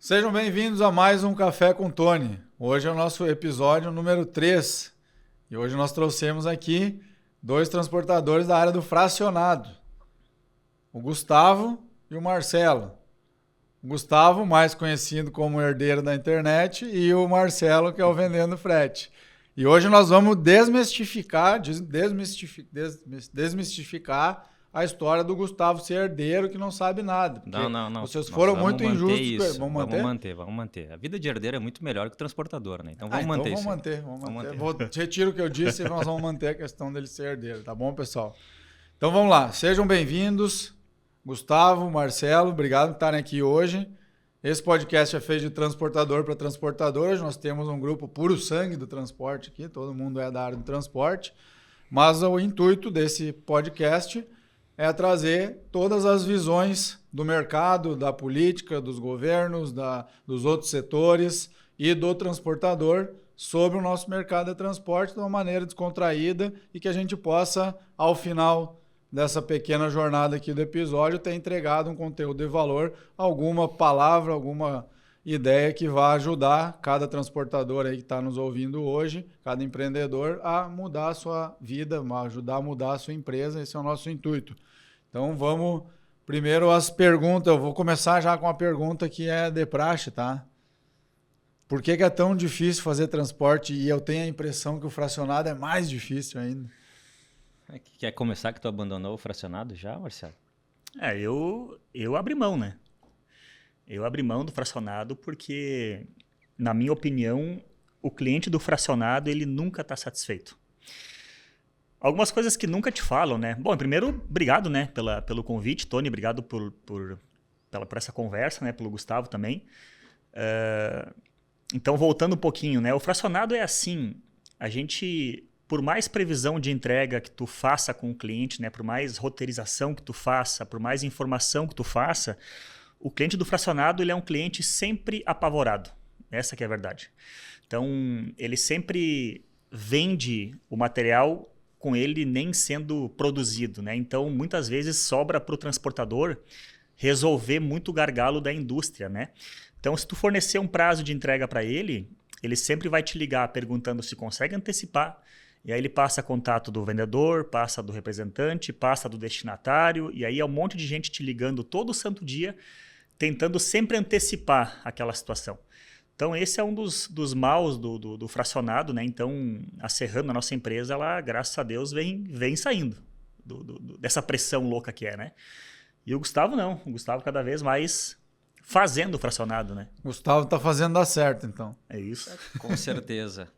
Sejam bem-vindos a mais um Café com Tony. Hoje é o nosso episódio número 3 e hoje nós trouxemos aqui dois transportadores da área do fracionado, o Gustavo e o Marcelo. O Gustavo, mais conhecido como herdeiro da internet, e o Marcelo, que é o vendendo frete. E hoje nós vamos desmistificar a história do Gustavo ser herdeiro que não sabe nada. Não. Vocês foram muito injustos. Isso. Vamos manter. A vida de herdeiro é muito melhor que o transportador, né? Então vamos manter isso. Vamos manter. Retiro o que eu disse e nós vamos manter a questão dele ser herdeiro, tá bom, pessoal? Então vamos lá, sejam bem-vindos. Gustavo, Marcelo, obrigado por estarem aqui hoje. Esse podcast é feito de transportador para transportador. Hoje nós temos um grupo puro sangue do transporte aqui, todo mundo é da área do transporte. Mas o intuito desse podcast é trazer todas as visões do mercado, da política, dos governos, dos outros setores e do transportador sobre o nosso mercado de transporte de uma maneira descontraída e que a gente possa, ao final dessa pequena jornada aqui do episódio, ter entregado um conteúdo de valor, alguma palavra, alguma ideia que vá ajudar cada transportador aí que está nos ouvindo hoje, cada empreendedor, a mudar a sua vida, ajudar a mudar a sua empresa. Esse é o nosso intuito. Então vamos primeiro às perguntas. Eu vou começar já com a pergunta que é de praxe, tá? Por que é tão difícil fazer transporte e eu tenho a impressão que o fracionado é mais difícil ainda? Quer começar que tu abandonou o fracionado já, Marcelo? Eu abri mão, né? Eu abri mão do fracionado porque, na minha opinião, o cliente do fracionado ele nunca está satisfeito. Algumas coisas que nunca te falam, né? Bom, primeiro, obrigado, né, pelo convite, Tony, obrigado por essa conversa, né, pelo Gustavo também. Então, voltando um pouquinho, né, o fracionado é assim, a gente, por mais previsão de entrega que tu faça com o cliente, né, por mais roteirização que tu faça, por mais informação que tu faça, o cliente do fracionado ele é um cliente sempre apavorado, essa que é a verdade. Então, ele sempre vende o material com ele nem sendo produzido, né? Então, muitas vezes sobra para o transportador resolver muito gargalo da indústria, né? Então, se tu fornecer um prazo de entrega para ele, ele sempre vai te ligar perguntando se consegue antecipar, e aí ele passa contato do vendedor, passa do representante, passa do destinatário, e aí é um monte de gente te ligando todo santo dia, tentando sempre antecipar aquela situação. Então, esse é um dos maus do fracionado, né? Então, a Serrano, a nossa empresa, ela, graças a Deus, vem saindo dessa pressão louca que é, né? E o Gustavo não. O Gustavo cada vez mais fazendo o fracionado, né? Gustavo está fazendo dar certo, então. É isso. Com certeza.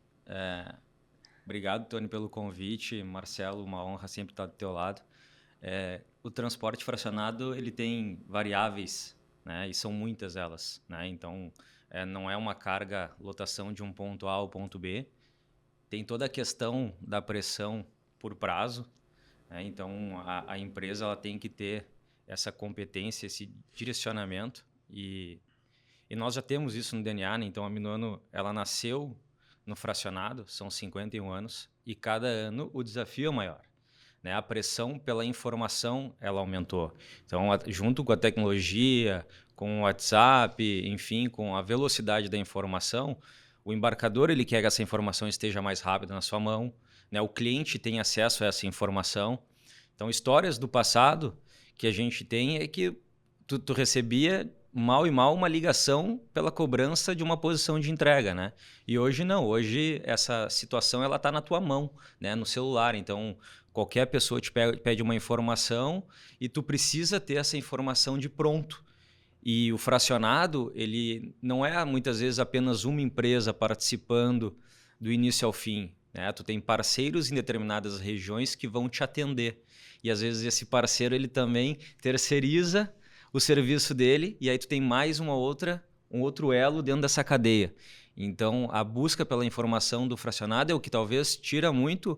Obrigado, Tony, pelo convite. Marcelo, uma honra sempre estar do teu lado. O transporte fracionado, ele tem variáveis, né? E são muitas elas, né? Então, não é uma carga, lotação de um ponto A ao ponto B. Tem toda a questão da pressão por prazo, né? Então, a empresa ela tem que ter essa competência, esse direcionamento. E nós já temos isso no DNA, né? Então, a Minuano ela nasceu no fracionado, são 51 anos, e cada ano o desafio é maior, né? A pressão pela informação ela aumentou. Então, junto com a tecnologia, com o WhatsApp, enfim, com a velocidade da informação, o embarcador ele quer que essa informação esteja mais rápida na sua mão, né? O cliente tem acesso a essa informação. Então, histórias do passado que a gente tem é que tu recebia mal e mal uma ligação pela cobrança de uma posição de entrega, né? E hoje não, hoje essa situação ela está na tua mão, né? No celular. Então, qualquer pessoa te pede uma informação e tu precisa ter essa informação de pronto. E o fracionado, ele não é muitas vezes apenas uma empresa participando do início ao fim, né? Tu tem parceiros em determinadas regiões que vão te atender. E às vezes esse parceiro ele também terceiriza o serviço dele e aí tu tem mais um outro elo dentro dessa cadeia. Então, a busca pela informação do fracionado é o que talvez tira muito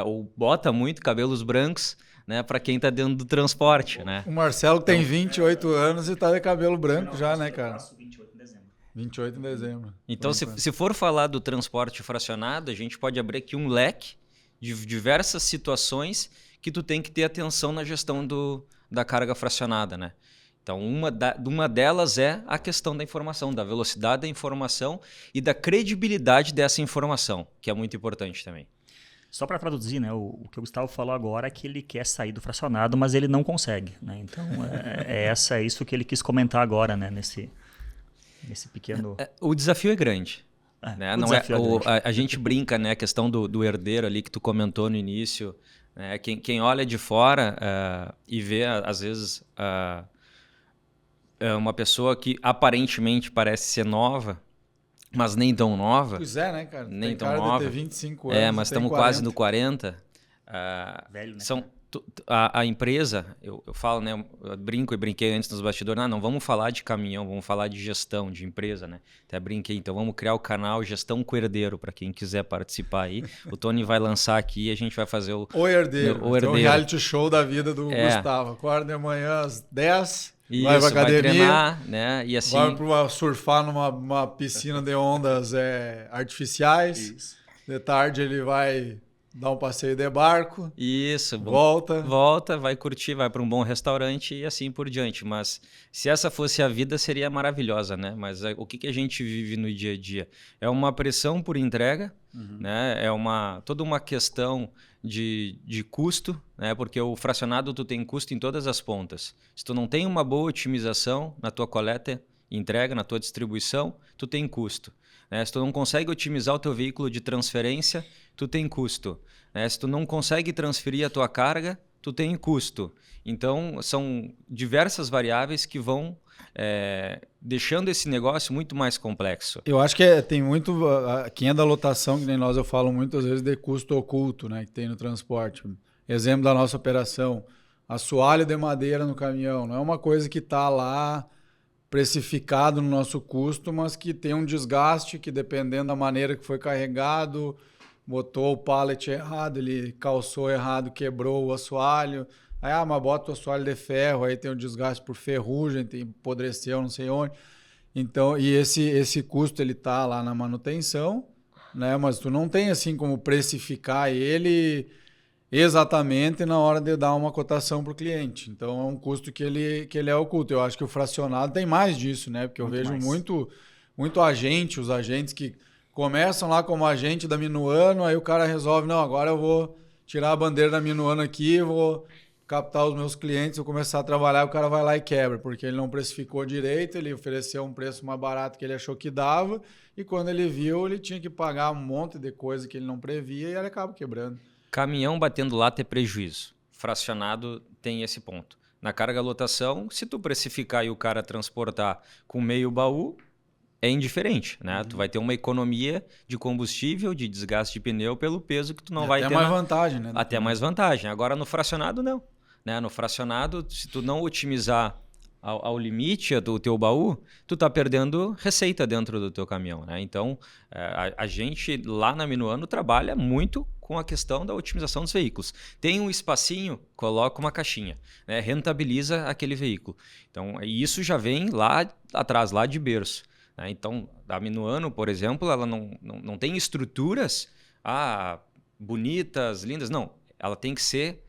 ou bota muito cabelos brancos, né, para quem está dentro do transporte, né? O Marcelo tem 28 anos e está de cabelo branco já, né, cara? Eu faço 28 em dezembro. 28 em dezembro. Então, se for falar do transporte fracionado, a gente pode abrir aqui um leque de diversas situações que tu tem que ter atenção na gestão da carga fracionada, né? Então, uma delas é a questão da informação, da velocidade da informação e da credibilidade dessa informação, que é muito importante também. Só para traduzir, né, o que o Gustavo falou agora é que ele quer sair do fracionado, mas ele não consegue. Né? Então, é isso que ele quis comentar agora, né, nesse pequeno... O desafio é grande. Né? Não desafio é grande. A gente brinca, né, a questão do herdeiro ali que tu comentou no início. Né? Quem olha de fora e vê, às vezes... uma pessoa que aparentemente parece ser nova, mas nem tão nova. Pois é, né, cara? Nem tem tão cara nova. de ter 25 anos. Mas estamos quase no 40. Velho, né? A empresa, eu falo, né? Eu brinco e brinquei antes nos bastidores. Não vamos falar de caminhão, vamos falar de gestão, de empresa, né? Até brinquei. Então vamos criar o canal Gestão com Herdeiro, para quem quiser participar aí. O Tony vai lançar aqui e a gente vai fazer o Herdeiro. O Herdeiro. Então, reality show da vida do Gustavo. Acorda de manhã às 10. Vai pra academia, vai treinar, né? E assim... vai pra surfar numa piscina de ondas artificiais. Isso. De tarde ele vai dar um passeio de barco. Isso. Volta, vai curtir, vai para um bom restaurante e assim por diante. Mas se essa fosse a vida, seria maravilhosa, né? Mas o que a gente vive no dia a dia? É uma pressão por entrega, né? É toda uma questão de custo, né? Porque o fracionado tu tem custo em todas as pontas. Se tu não tem uma boa otimização na tua coleta e entrega, na tua distribuição, tu tem custo. Né? Se tu não consegue otimizar o teu veículo de transferência, tu tem custo. Né? Se tu não consegue transferir a tua carga, tu tem custo. Então, são diversas variáveis que vão deixando esse negócio muito mais complexo. Eu acho que tem muito... Quem é da lotação, que nem nós, eu falo muitas vezes de custo oculto, né, que tem no transporte. Exemplo da nossa operação, assoalho de madeira no caminhão. Não é uma coisa que está lá precificado no nosso custo, mas que tem um desgaste que, dependendo da maneira que foi carregado, botou o pallet errado, ele calçou errado, quebrou o assoalho. Aí, mas bota o assoalho de ferro, aí tem o desgaste por ferrugem, apodreceu não sei onde. Então, e esse custo ele tá lá na manutenção, né? Mas tu não tem assim como precificar ele exatamente na hora de dar uma cotação para o cliente. Então, é um custo que ele é oculto. Eu acho que o fracionado tem mais disso, né? Porque eu vejo muito agente, os agentes que começam lá como agente da Minuano, aí o cara resolve, não, agora eu vou tirar a bandeira da Minuano aqui, vou captar os meus clientes, vou começar a trabalhar, o cara vai lá e quebra, porque ele não precificou direito, ele ofereceu um preço mais barato que ele achou que dava, e quando ele viu, ele tinha que pagar um monte de coisa que ele não previa, e ele acaba quebrando. Caminhão batendo lata é prejuízo. Fracionado tem esse ponto. Na carga lotação, se tu precificar e o cara transportar com meio baú, é indiferente, né? Tu vai ter uma economia de combustível, de desgaste de pneu pelo peso que tu não vai ter. Até mais vantagem, né? Até mais vantagem. Agora no fracionado, não. Né? No fracionado, se tu não otimizar ao limite do teu baú, tu tá perdendo receita dentro do teu caminhão, né? Então, a gente lá na Minuano trabalha muito com a questão da otimização dos veículos. Tem um espacinho, coloca uma caixinha, né? Rentabiliza aquele veículo. Então, isso já vem lá atrás, lá de berço. Né? Então, a Minuano, por exemplo, ela não tem estruturas bonitas, lindas. Não, ela tem que ser...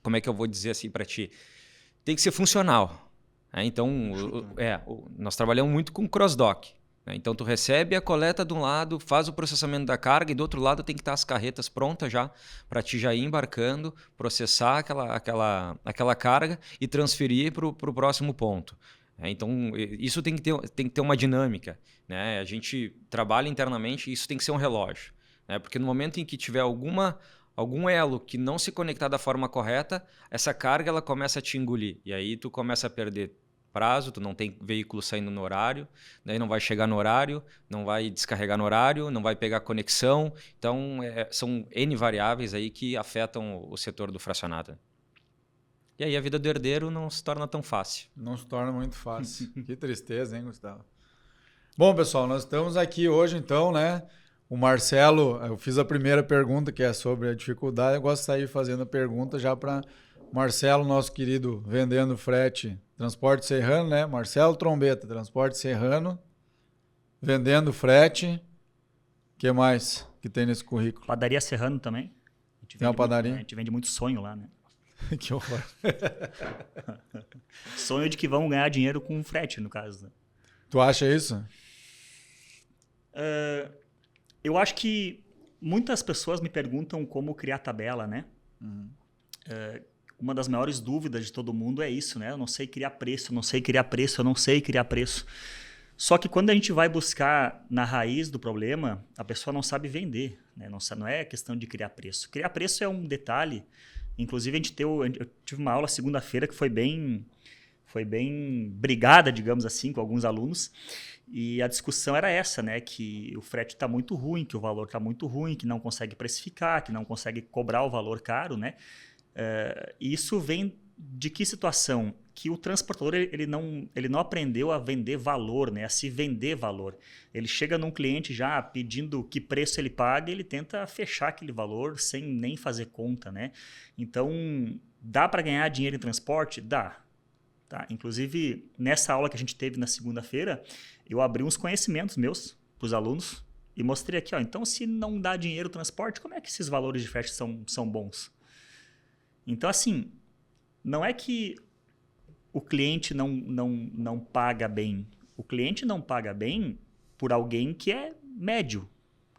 como é que eu vou dizer assim para ti? Tem que ser funcional. Né? Então, nós trabalhamos muito com cross-dock. Né? Então, tu recebe a coleta de um lado, faz o processamento da carga e do outro lado tem que estar as carretas prontas já para ti já ir embarcando, processar aquela carga e transferir para o próximo ponto. Então, isso tem que ter uma dinâmica. Né? A gente trabalha internamente e isso tem que ser um relógio. Né? Porque no momento em que tiver algum elo que não se conectar da forma correta, essa carga ela começa a te engolir. E aí tu começa a perder prazo, tu não tem veículo saindo no horário, daí não vai chegar no horário, não vai descarregar no horário, não vai pegar conexão. Então, são N variáveis aí que afetam o setor do fracionado. E aí a vida do herdeiro não se torna tão fácil. Não se torna muito fácil. Que tristeza, hein, Gustavo? Bom, pessoal, nós estamos aqui hoje, então, né? O Marcelo, eu fiz a primeira pergunta, que é sobre a dificuldade. Eu gosto de sair fazendo a pergunta já para Marcelo, nosso querido vendendo frete, Transporte Serrano, né? Marcelo Trombeta, Transporte Serrano, vendendo frete. O que mais que tem nesse currículo? Padaria Serrano também. Tem uma padaria? A gente vende muito sonho lá, né? Que horror. Sonho de que vão ganhar dinheiro com frete, no caso. Né? Tu acha isso? Eu acho que muitas pessoas me perguntam como criar tabela, né? Uma das maiores dúvidas de todo mundo é isso, né? Eu não sei criar preço, eu não sei criar preço, eu não sei criar preço. Só que quando a gente vai buscar na raiz do problema, a pessoa não sabe vender, né? Não é questão de criar preço. Criar preço é um detalhe. Inclusive, eu tive uma aula segunda-feira que foi bem brigada, digamos assim, com alguns alunos. E a discussão era essa, né? Que o frete está muito ruim, que o valor está muito ruim, que não consegue precificar, que não consegue cobrar o valor caro, né? E isso vem de que situação? Que o transportador ele não aprendeu a vender valor, né? A se vender valor. Ele chega num cliente já pedindo que preço ele paga e ele tenta fechar aquele valor sem nem fazer conta, né? Então, dá para ganhar dinheiro em transporte? Dá. Tá? Inclusive, nessa aula que a gente teve na segunda-feira, eu abri uns conhecimentos meus para os alunos e mostrei aqui, ó, então se não dá dinheiro o transporte, como é que esses valores de frete são bons? Então, assim, não é que o cliente não paga bem. O cliente não paga bem por alguém que é médio,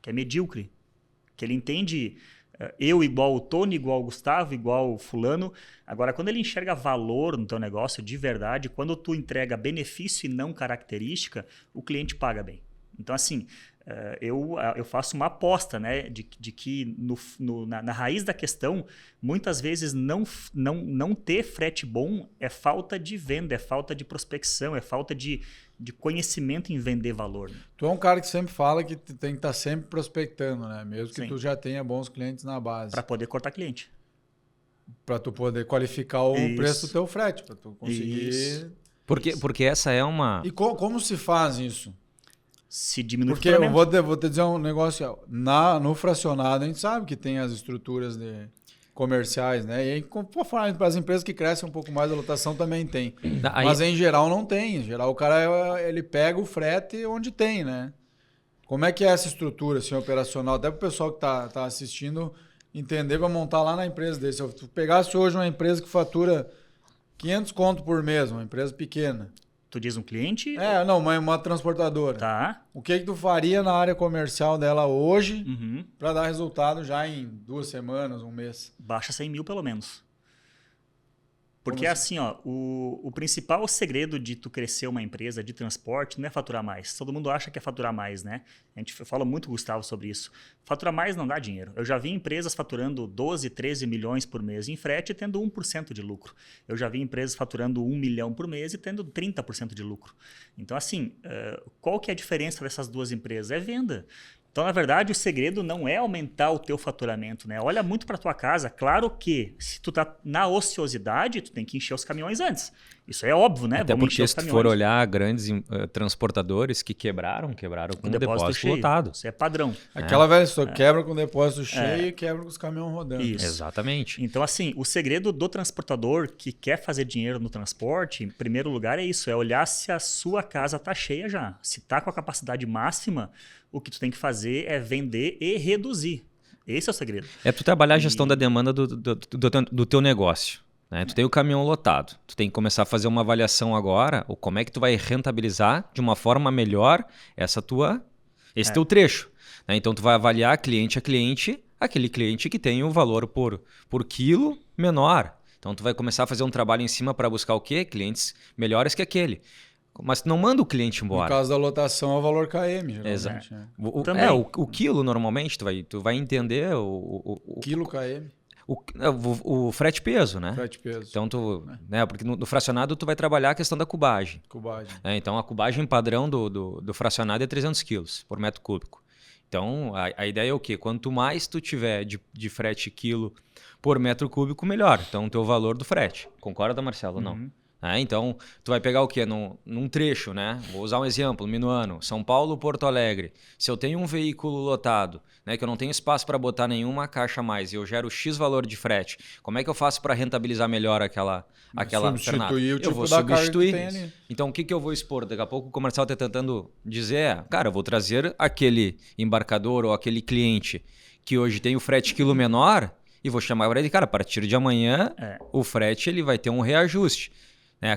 que é medíocre, que ele entende eu igual o Tony, igual o Gustavo, igual o fulano. Agora, quando ele enxerga valor no teu negócio de verdade, quando tu entrega benefício e não característica, o cliente paga bem. Então, assim, eu faço uma aposta, né, de que na raiz da questão, muitas vezes não ter frete bom é falta de venda, é falta de prospecção, é falta de conhecimento em vender valor. Né? Tu é um cara que sempre fala que tem que estar sempre prospectando, né? Mesmo que Sim. tu já tenha bons clientes na base. Para poder cortar cliente. Para tu poder qualificar o Isso. preço do teu frete, para tu conseguir... Isso. Porque essa é uma... E como se faz isso? Se diminui Porque o eu faturamento. vou te dizer um negócio, no fracionado a gente sabe que tem as estruturas comerciais, né? E aí, para as empresas que crescem um pouco mais, a lotação também tem. Aí- Mas em geral não tem. Em geral o cara ele pega o frete onde tem, né? Como é que é essa estrutura assim, operacional? Até para o pessoal que tá assistindo entender para montar lá na empresa dele. Se eu pegasse hoje uma empresa que fatura 500 conto por mês, uma empresa pequena. Tu diz um cliente? Não, uma transportadora. Tá. O que tu faria na área comercial dela hoje Uhum. para dar resultado já em 2 semanas, um mês? Baixa 100 mil pelo menos. Porque Como assim, ó, o principal segredo de tu crescer uma empresa de transporte não é faturar mais. Todo mundo acha que é faturar mais, né? A gente fala muito, Gustavo, sobre isso. Faturar mais não dá dinheiro. Eu já vi empresas faturando 12, 13 milhões por mês em frete e tendo 1% de lucro. Eu já vi empresas faturando 1 milhão por mês e tendo 30% de lucro. Então, assim, qual que é a diferença dessas duas empresas? É venda. Então, na verdade, o segredo não é aumentar o teu faturamento, né? Olha muito para tua casa. Claro que se tu tá na ociosidade, tu tem que encher os caminhões antes. Isso é óbvio, né? Até Vamos porque encher os se tu caminhões. for olhar grandes transportadores que quebraram com o depósito cheio. lotado. Isso é padrão. Aquela velha história, quebra com o depósito cheio e quebra com os caminhões rodando. Isso. Exatamente. Então, assim, o segredo do transportador que quer fazer dinheiro no transporte, em primeiro lugar, é isso: é olhar se a sua casa está cheia já. Se está com a capacidade máxima, o que tu tem que fazer é vender e reduzir. Esse é o segredo. É tu trabalhar a gestão da demanda do teu negócio. Né? Tu tem o caminhão lotado. Tu tem que começar a fazer uma avaliação agora, ou como é que tu vai rentabilizar de uma forma melhor esse teu trecho. Né? Então tu vai avaliar cliente a cliente, aquele cliente que tem o valor por quilo menor. Então tu vai começar a fazer um trabalho em cima para buscar o quê? Clientes melhores que aquele. Mas tu não manda o cliente embora. No caso da lotação é o valor KM, geralmente. Exato. Né? O quilo, normalmente, tu vai entender o Quilo KM, o frete peso, né? frete peso, Então, porque no fracionado tu vai trabalhar a questão da cubagem. cubagem. Então, a cubagem padrão do fracionado é 300 quilos por metro cúbico. Então, a ideia é o quê? Quanto mais tu tiver de frete quilo por metro cúbico, melhor. Então, o teu valor do frete. Concorda, Marcelo? Ou não? Então, tu vai pegar o quê? Num trecho, né? Vou usar um exemplo, Minuano, São Paulo, Porto Alegre. Se eu tenho um veículo lotado, né, que eu não tenho espaço para botar nenhuma caixa a mais e eu gero X valor de frete, como é que eu faço para rentabilizar melhor aquela pernada? Substituir o tipo Eu vou da carga que substituir. tem ali. Então, o que eu vou expor? Daqui a pouco o comercial está tentando dizer, cara, eu vou trazer aquele embarcador ou aquele cliente que hoje tem o frete quilo menor e vou chamar para ele, cara, a partir de amanhã o frete ele vai ter um reajuste.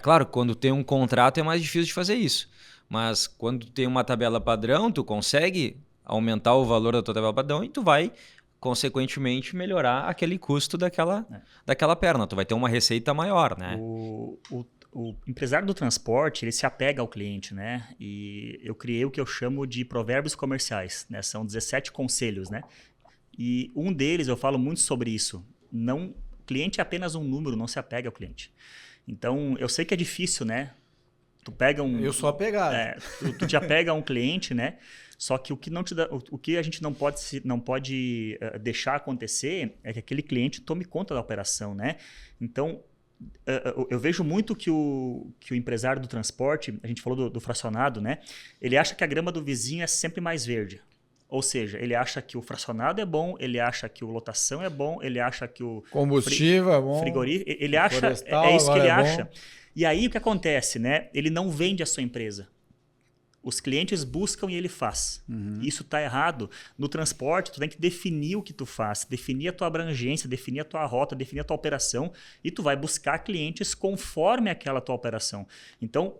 Claro, quando tem um contrato é mais difícil de fazer isso, mas quando tem uma tabela padrão, tu consegue aumentar o valor da tua tabela padrão e tu vai, consequentemente, melhorar aquele custo daquela perna. Tu vai ter uma receita maior, né? O empresário do transporte, ele se apega ao cliente, né? E eu criei o que eu chamo de provérbios comerciais, né? São 17 conselhos, né? E um deles, eu falo muito sobre isso. Cliente é apenas um número, não se apega ao cliente. Então, eu sei que é difícil, né? Tu pega Eu sou apegado. Tu te apega a um cliente, né? Só que o que a gente não pode deixar acontecer é que aquele cliente tome conta da operação, né? Então, eu vejo muito que o empresário do transporte, a gente falou do fracionado, né? Ele acha que a grama do vizinho é sempre mais verde. Ou seja, ele acha que o fracionado é bom, ele acha que a lotação é bom, ele acha que o combustível é bom, frigorífico, ele acha, é isso que ele acha. E aí o que acontece, né? Ele não vende a sua empresa. Os clientes buscam e ele faz. Isso está errado. No transporte, tu tem que definir o que tu faz, definir a tua abrangência, definir a tua rota, definir a tua operação e tu vai buscar clientes conforme aquela tua operação. Então,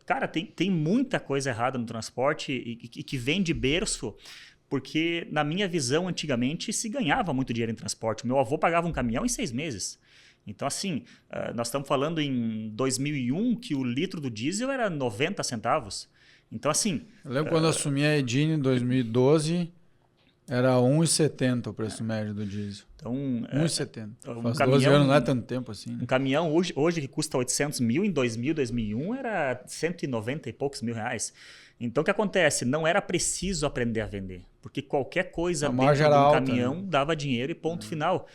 cara, tem muita coisa errada no transporte e que vem de berço, porque na minha visão, antigamente, se ganhava muito dinheiro em transporte. Meu avô pagava um caminhão em 6 meses. Então, assim, nós estamos falando em 2001 que o litro do diesel era 90 centavos. Então, assim... Eu lembro quando eu assumi a Edine em 2012, era 1,70 o preço médio do diesel. Então, 1,70. Faz 12 anos, não é tanto tempo assim. Né? Um caminhão hoje que custa 800 mil, em 2001 era 190 e poucos mil reais. Então, o que acontece? Não era preciso aprender a vender, porque qualquer coisa dentro de um caminhão dava dinheiro e ponto final.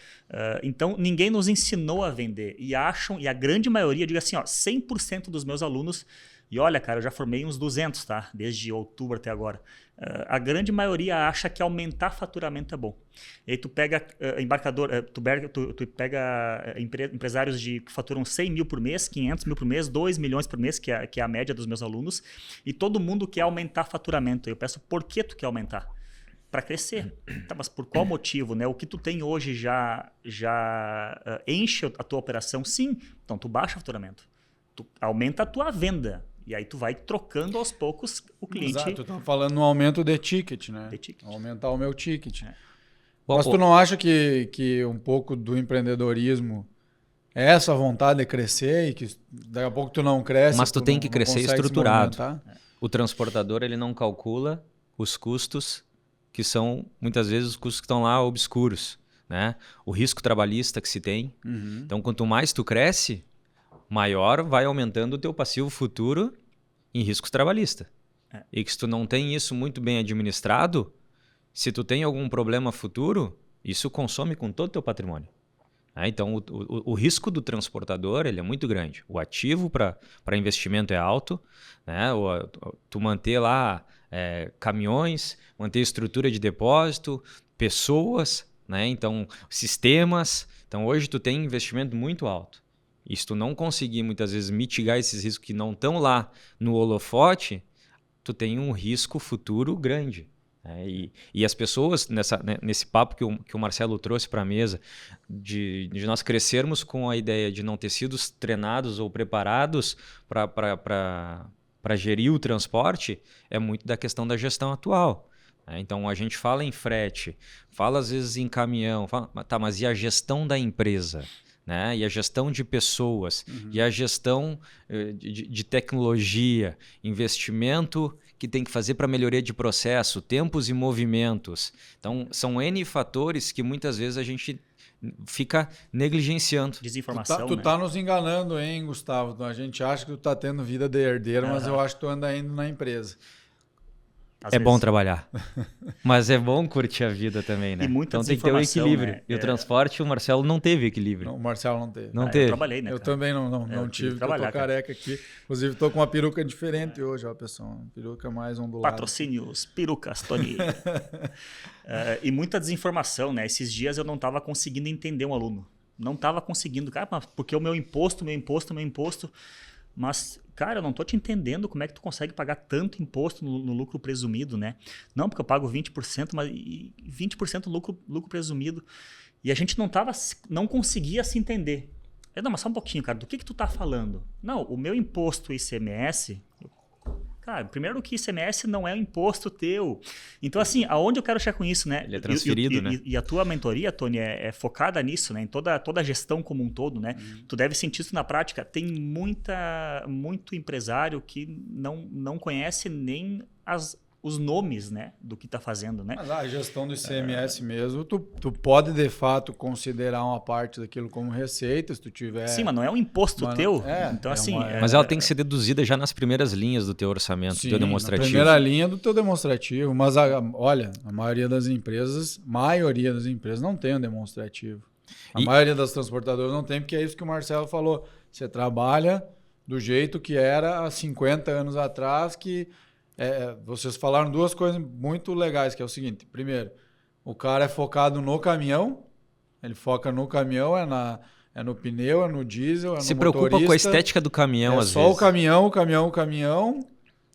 Então, ninguém nos ensinou a vender. E a grande maioria, digo assim, 100% dos meus alunos... E olha, cara, eu já formei uns 200, tá? Desde outubro até agora. A grande maioria acha que aumentar faturamento é bom. E aí tu pega tu pega empresários que faturam 100 mil por mês, 500 mil por mês, 2 milhões por mês, que é a média dos meus alunos, e todo mundo quer aumentar faturamento. Eu peço, por que tu quer aumentar? Para crescer. Tá, mas por qual motivo? Né? O que tu tem hoje já enche a tua operação? Sim. Então tu baixa o faturamento. Tu aumenta a tua venda. E aí tu vai trocando aos poucos o cliente. Exato, tu tá falando no aumento de ticket, né? De ticket. Aumentar o meu ticket. Mas tu não acha que um pouco do empreendedorismo é essa vontade de crescer e que daqui a pouco tu não cresce? Mas tu tem que crescer estruturado. O transportador, ele não calcula os custos que são, muitas vezes, os custos que estão lá obscuros, né? O risco trabalhista que se tem. Então, quanto mais tu cresce, maior vai aumentando o teu passivo futuro em riscos trabalhistas. E que se tu não tem isso muito bem administrado, se tu tem algum problema futuro, isso consome com todo o teu patrimônio. Então, o risco do transportador ele é muito grande. O ativo para investimento é alto, né? Tu manter lá caminhões, manter estrutura de depósito, pessoas, né? Então, sistemas. Então, hoje tu tem investimento muito alto. E se tu não conseguir, muitas vezes, mitigar esses riscos que não estão lá no holofote, tu tem um risco futuro grande. E as pessoas, nesse papo que o Marcelo trouxe para a mesa, de nós crescermos com a ideia de não ter sido treinados ou preparados para gerir o transporte, é muito da questão da gestão atual. Então, a gente fala em frete, fala às vezes em caminhão, mas e a gestão da empresa? Né? E a gestão de pessoas, e a gestão de tecnologia, investimento que tem que fazer para melhoria de processo, tempos e movimentos. Então, são N fatores que muitas vezes a gente fica negligenciando. Desinformação. Tu tá nos enganando, hein, Gustavo? A gente acha que tu tá tendo vida de herdeiro, mas eu acho que tu anda indo na empresa. Bom trabalhar, mas é bom curtir a vida também, né? Então tem que ter o equilíbrio. Né? E o transporte, o Marcelo não teve equilíbrio. Não, o Marcelo não teve. Não teve. Eu trabalhei, né? Eu também não tive, porque eu tô careca aqui. Inclusive, tô com uma peruca diferente hoje, ó, pessoal. Uma peruca mais ondulada. Patrocínios, perucas, Tony. E muita desinformação, né? Esses dias eu não estava conseguindo entender um aluno. Não estava conseguindo. Cara, porque o meu imposto... Mas, cara, eu não tô te entendendo como é que tu consegue pagar tanto imposto no lucro presumido, né? Não, porque eu pago 20%, mas 20% lucro presumido. E a gente não conseguia se entender. Não, mas só um pouquinho, cara, do que tu tá falando? Não, o meu imposto ICMS... Cara, primeiro que ICMS não é um imposto teu. Então, assim, aonde eu quero chegar com isso, né? Ele é transferido, né? E a tua mentoria, Tony, é focada nisso, né? Em toda a gestão como um todo, né? Tu deve sentir isso na prática. Tem muito empresário que não conhece nem os nomes, né, do que está fazendo, né? Mas a gestão do ICMS mesmo, tu pode de fato considerar uma parte daquilo como receita, se tu tiver... Sim, mas não é um imposto teu. Então, assim... Mas ela tem que ser deduzida já nas primeiras linhas do teu orçamento, do teu demonstrativo. Na primeira linha do teu demonstrativo. Mas, olha, a maioria das empresas não tem um demonstrativo. A maioria das transportadoras não tem, porque é isso que o Marcelo falou. Você trabalha do jeito que era há 50 anos atrás, que... vocês falaram duas coisas muito legais, que é o seguinte. Primeiro, o cara é focado no caminhão, ele foca no caminhão, é no pneu, é no diesel, é no motorista. Se preocupa com a estética do caminhão, às vezes. É só o caminhão,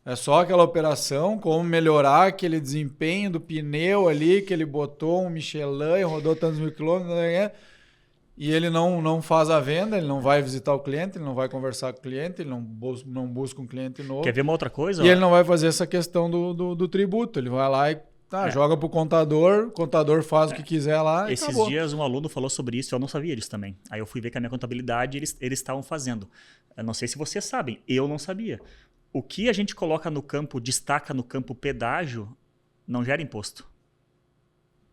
é só aquela operação, como melhorar aquele desempenho do pneu ali, que ele botou um Michelin e rodou tantos mil quilômetros, e ele não faz a venda, ele não vai visitar o cliente, ele não vai conversar com o cliente, ele não busca um cliente novo. Quer ver uma outra coisa? E ele não vai fazer essa questão do tributo. Ele vai lá e joga pro contador, o contador faz o que quiser lá e Esses acabou. dias um aluno falou sobre isso, eu não sabia disso também. Aí eu fui ver que a minha contabilidade eles estavam fazendo. Eu não sei se vocês sabem, eu não sabia. O que a gente coloca no campo, destaca no campo pedágio, não gera imposto.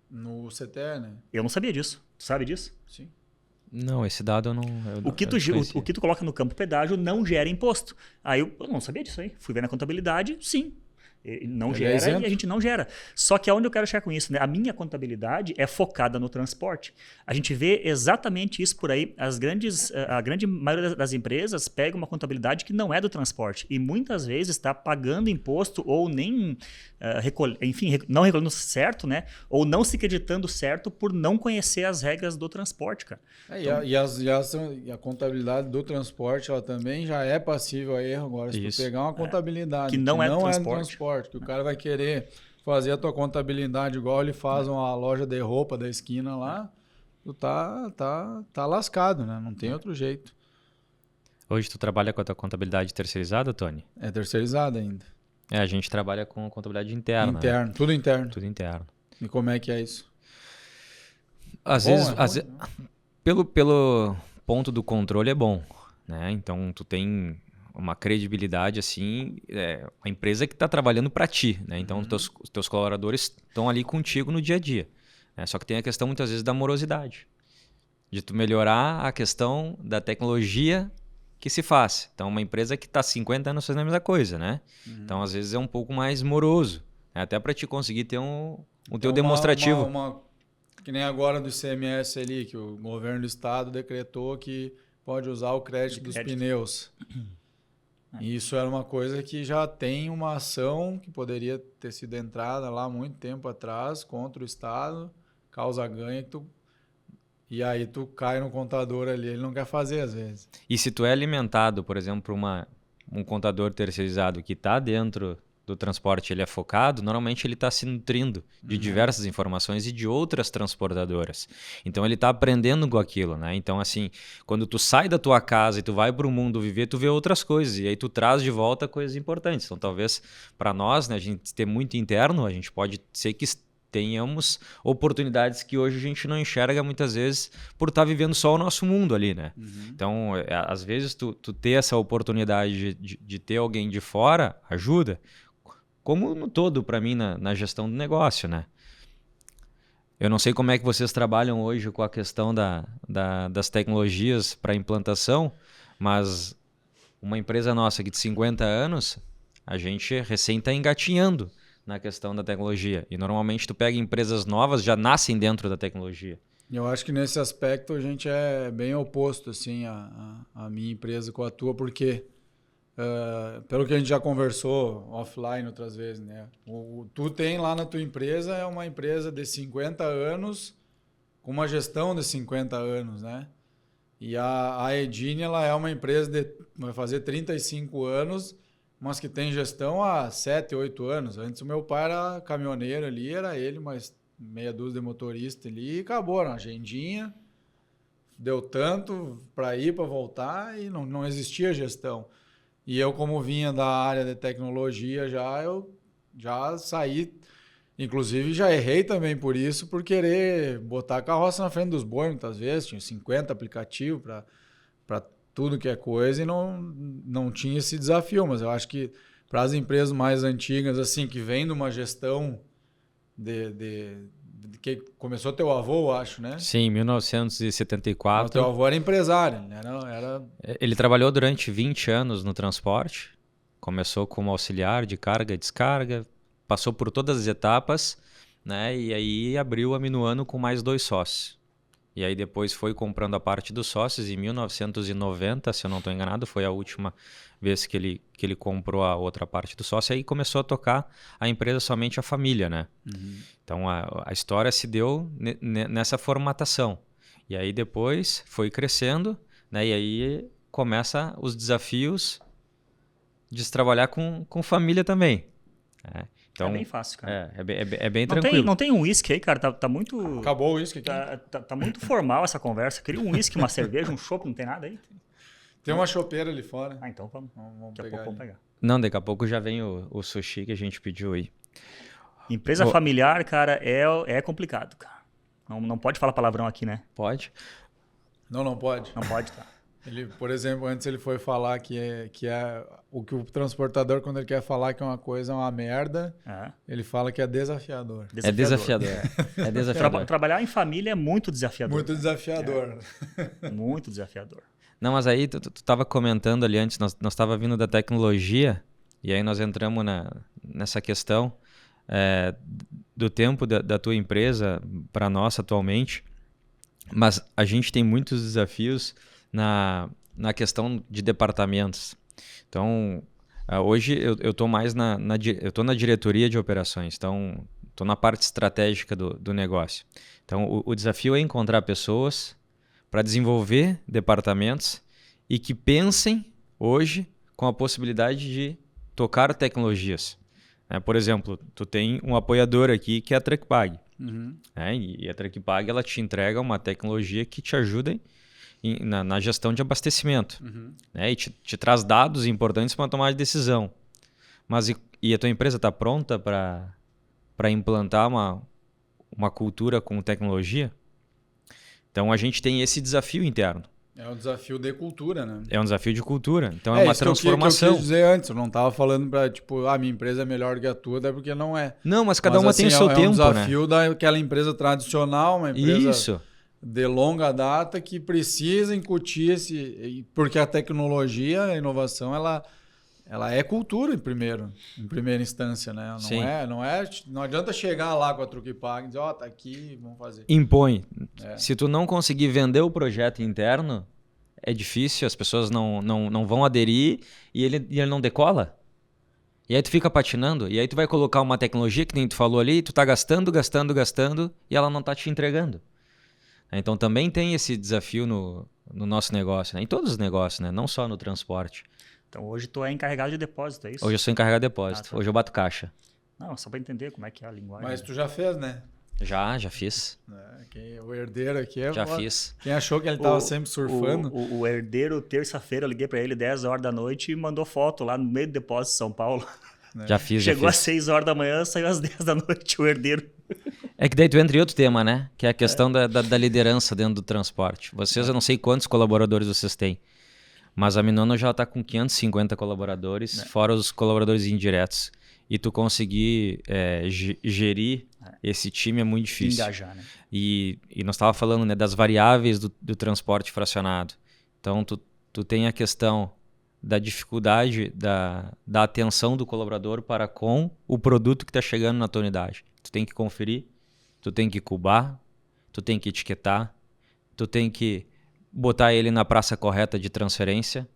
No CTE, né? Eu não sabia disso. Tu sabe disso? Sim. Não, esse dado eu não... O que tu coloca no campo pedágio não gera imposto. Aí eu não sabia disso aí. Fui ver na contabilidade, sim. Não gera e a gente não gera. Só que aonde eu quero chegar com isso, né? A minha contabilidade é focada no transporte. A gente vê exatamente isso por aí. A grande maioria das empresas pega uma contabilidade que não é do transporte e muitas vezes está pagando imposto ou nem não recolhendo certo, né? Ou não se acreditando certo por não conhecer as regras do transporte, cara. E a contabilidade do transporte, ela também já é passível a erro agora. Se tu pegar uma contabilidade que não é do transporte, que o cara vai querer fazer a tua contabilidade igual ele faz uma loja de roupa da esquina lá, tu tá lascado, né? Não tem outro jeito. Hoje tu trabalha com a tua contabilidade terceirizada, Tony? É terceirizada ainda. A gente trabalha com contabilidade interna. Interno, né? Tudo interno. Tudo interno. E como é que é isso? Às vezes, pelo ponto do controle é bom, né? Então tu tem uma credibilidade assim, a empresa que está trabalhando para ti, né? Então os teus colaboradores estão ali contigo no dia a dia, né? Só que tem a questão muitas vezes da morosidade, de tu melhorar a questão da tecnologia que se faz. Então uma empresa que está 50 anos fazendo a mesma coisa, né? Então às vezes é um pouco mais moroso, né? Até para te conseguir ter o teu demonstrativo. Que nem agora do ICMS ali, que o governo do estado decretou que pode usar o crédito dos pneus. E isso era uma coisa que já tem uma ação que poderia ter sido entrada lá muito tempo atrás contra o estado, causa ganha, e aí tu cai no contador ali, ele não quer fazer às vezes. E se tu é alimentado, por exemplo, por um contador terceirizado que está dentro do transporte, ele é focado, normalmente ele está se nutrindo de diversas informações e de outras transportadoras. Então ele está aprendendo com aquilo, né? Então assim, quando tu sai da tua casa e tu vai para o mundo viver, tu vê outras coisas e aí tu traz de volta coisas importantes. Então talvez para nós, né, a gente ter muito interno, a gente pode ser que tenhamos oportunidades que hoje a gente não enxerga muitas vezes por estar vivendo só o nosso mundo ali, né? Então às vezes tu ter essa oportunidade de ter alguém de fora ajuda. Como no todo, para mim, na gestão do negócio, né? Eu não sei como é que vocês trabalham hoje com a questão das tecnologias para implantação, mas uma empresa nossa aqui de 50 anos, a gente recém está engatinhando na questão da tecnologia. E normalmente tu pega empresas novas, já nascem dentro da tecnologia. Eu acho que nesse aspecto a gente é bem oposto, assim, a minha empresa com a tua, porque... pelo que a gente já conversou offline outras vezes, né? Tu tem lá na tua empresa, é uma empresa de 50 anos, com uma gestão de 50 anos, né? E a Edine, ela é uma empresa vai fazer 35 anos, mas que tem gestão há 7, 8 anos. Antes o meu pai era caminhoneiro ali, era ele, mas meia dúzia de motorista ali, e acabou, na agendinha, deu tanto para ir, para voltar, e não existia gestão. E eu, como vinha da área de tecnologia eu já saí, inclusive já errei também por isso, por querer botar a carroça na frente dos bois muitas vezes, tinha 50 aplicativos para tudo que é coisa e não tinha esse desafio, mas eu acho que para as empresas mais antigas, assim, que vem de uma gestão de que começou teu avô, eu acho, né? Sim, em 1974. O teu avô era empresário, Ele trabalhou durante 20 anos no transporte, começou como auxiliar de carga e descarga, passou por todas as etapas, né? E aí abriu a Minuano com mais 2 sócios. E aí depois foi comprando a parte dos sócios em 1990, se eu não estou enganado, foi a última vez que ele comprou a outra parte do sócio, aí começou a tocar a empresa somente a família, né? Uhum. Então a história se deu nessa formatação. E aí depois foi crescendo, né? E aí começa os desafios de se trabalhar com família também. Então, é bem fácil, cara. É bem tranquilo. Não tem um uísque aí, cara? Tá muito... Acabou o uísque aqui. Tá muito formal essa conversa. Queria um uísque, uma cerveja, um chopp, não tem nada aí? Tem uma chopeira ali fora. Então vamos daqui a pouco vamos pegar. Não, daqui a pouco já vem o sushi que a gente pediu aí. Empresa familiar, cara, é complicado, cara. Não pode falar palavrão aqui, né? Pode. Não pode. Não pode, tá. Ele, por exemplo, antes ele foi falar que é o que o transportador, quando ele quer falar que é uma coisa é uma merda, ele fala que é desafiador. É desafiador. É desafiador. Trabalhar em família é muito desafiador. Muito desafiador. Muito desafiador. Não, mas aí tu tava comentando ali antes, nós tava vindo da tecnologia, e aí nós entramos nessa questão do tempo da tua empresa para nós atualmente, mas a gente tem muitos desafios na questão de departamentos. Então, hoje eu estou mais eu tô na diretoria de operações, então estou na parte estratégica do negócio. Então, o desafio é encontrar pessoas para desenvolver departamentos e que pensem hoje com a possibilidade de tocar tecnologias. Por exemplo, tu tem um apoiador aqui que é a TruckPag. Uhum. E a TruckPag ela te entrega uma tecnologia que te ajuda na gestão de abastecimento. Uhum. E te traz dados importantes para tomar decisão. Mas e a tua empresa está pronta para implantar uma cultura com tecnologia? Então a gente tem esse desafio interno. É um desafio de cultura, né? É um desafio de cultura. Então é uma transformação. Que eu quis dizer antes, eu não estava falando para minha empresa é melhor que a tua, até porque não é. Não, mas cada uma tem o seu tempo, né? É um desafio daquela empresa tradicional, uma empresa de longa data que precisa incutir porque a tecnologia, a inovação, ela é cultura em primeira instância, né? Não adianta chegar lá com a TruckPag e dizer, tá aqui, vamos fazer. Impõe. Se tu não conseguir vender o projeto interno, é difícil, as pessoas não vão aderir e ele não decola. E aí tu fica patinando, e aí tu vai colocar uma tecnologia que nem tu falou ali, tu tá gastando e ela não tá te entregando. Então também tem esse desafio no nosso negócio, né? Em todos os negócios, né? Não só no transporte. Então hoje tu é encarregado de depósito, é isso? Hoje eu sou encarregado de depósito. Tá. Hoje eu bato caixa. Não, só para entender como é que é a linguagem. Mas tu já fez, né? Já fiz. O herdeiro aqui já fiz. Quem achou que ele tava sempre surfando. O herdeiro, terça-feira, eu liguei para ele 10 horas da noite e mandou foto lá no meio do depósito de São Paulo. Já fiz. Chegou às 6 horas da manhã, saiu às 10 da noite o herdeiro. É que daí tu entra em outro tema, né? Que é a questão da liderança dentro do transporte. Vocês, eu não sei quantos colaboradores vocês têm, mas a Minuano já está com 550 colaboradores, fora os colaboradores indiretos. E tu conseguir gerir esse time é muito difícil. Engajar, né? E nós estávamos falando, né, das variáveis do transporte fracionado. Então, tu tem a questão da dificuldade da atenção do colaborador para com o produto que está chegando na tua unidade. Tu tem que conferir, tu tem que cubar, tu tem que etiquetar, tu tem que botar ele na praça correta de transferência,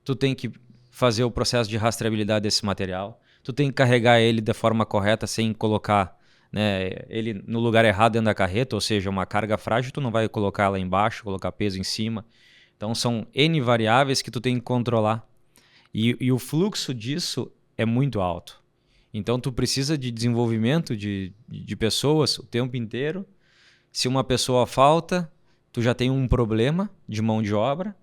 tu tem que fazer o processo de rastreabilidade desse material, tu tem que carregar ele da forma correta sem colocar, né, ele no lugar errado dentro da carreta, ou seja, uma carga frágil, tu não vai colocar ela embaixo, colocar peso em cima. Então, são N variáveis que tu tem que controlar. E o fluxo disso é muito alto. Então, tu precisa de desenvolvimento de pessoas o tempo inteiro. Se uma pessoa falta, tu já tem um problema de mão de obra.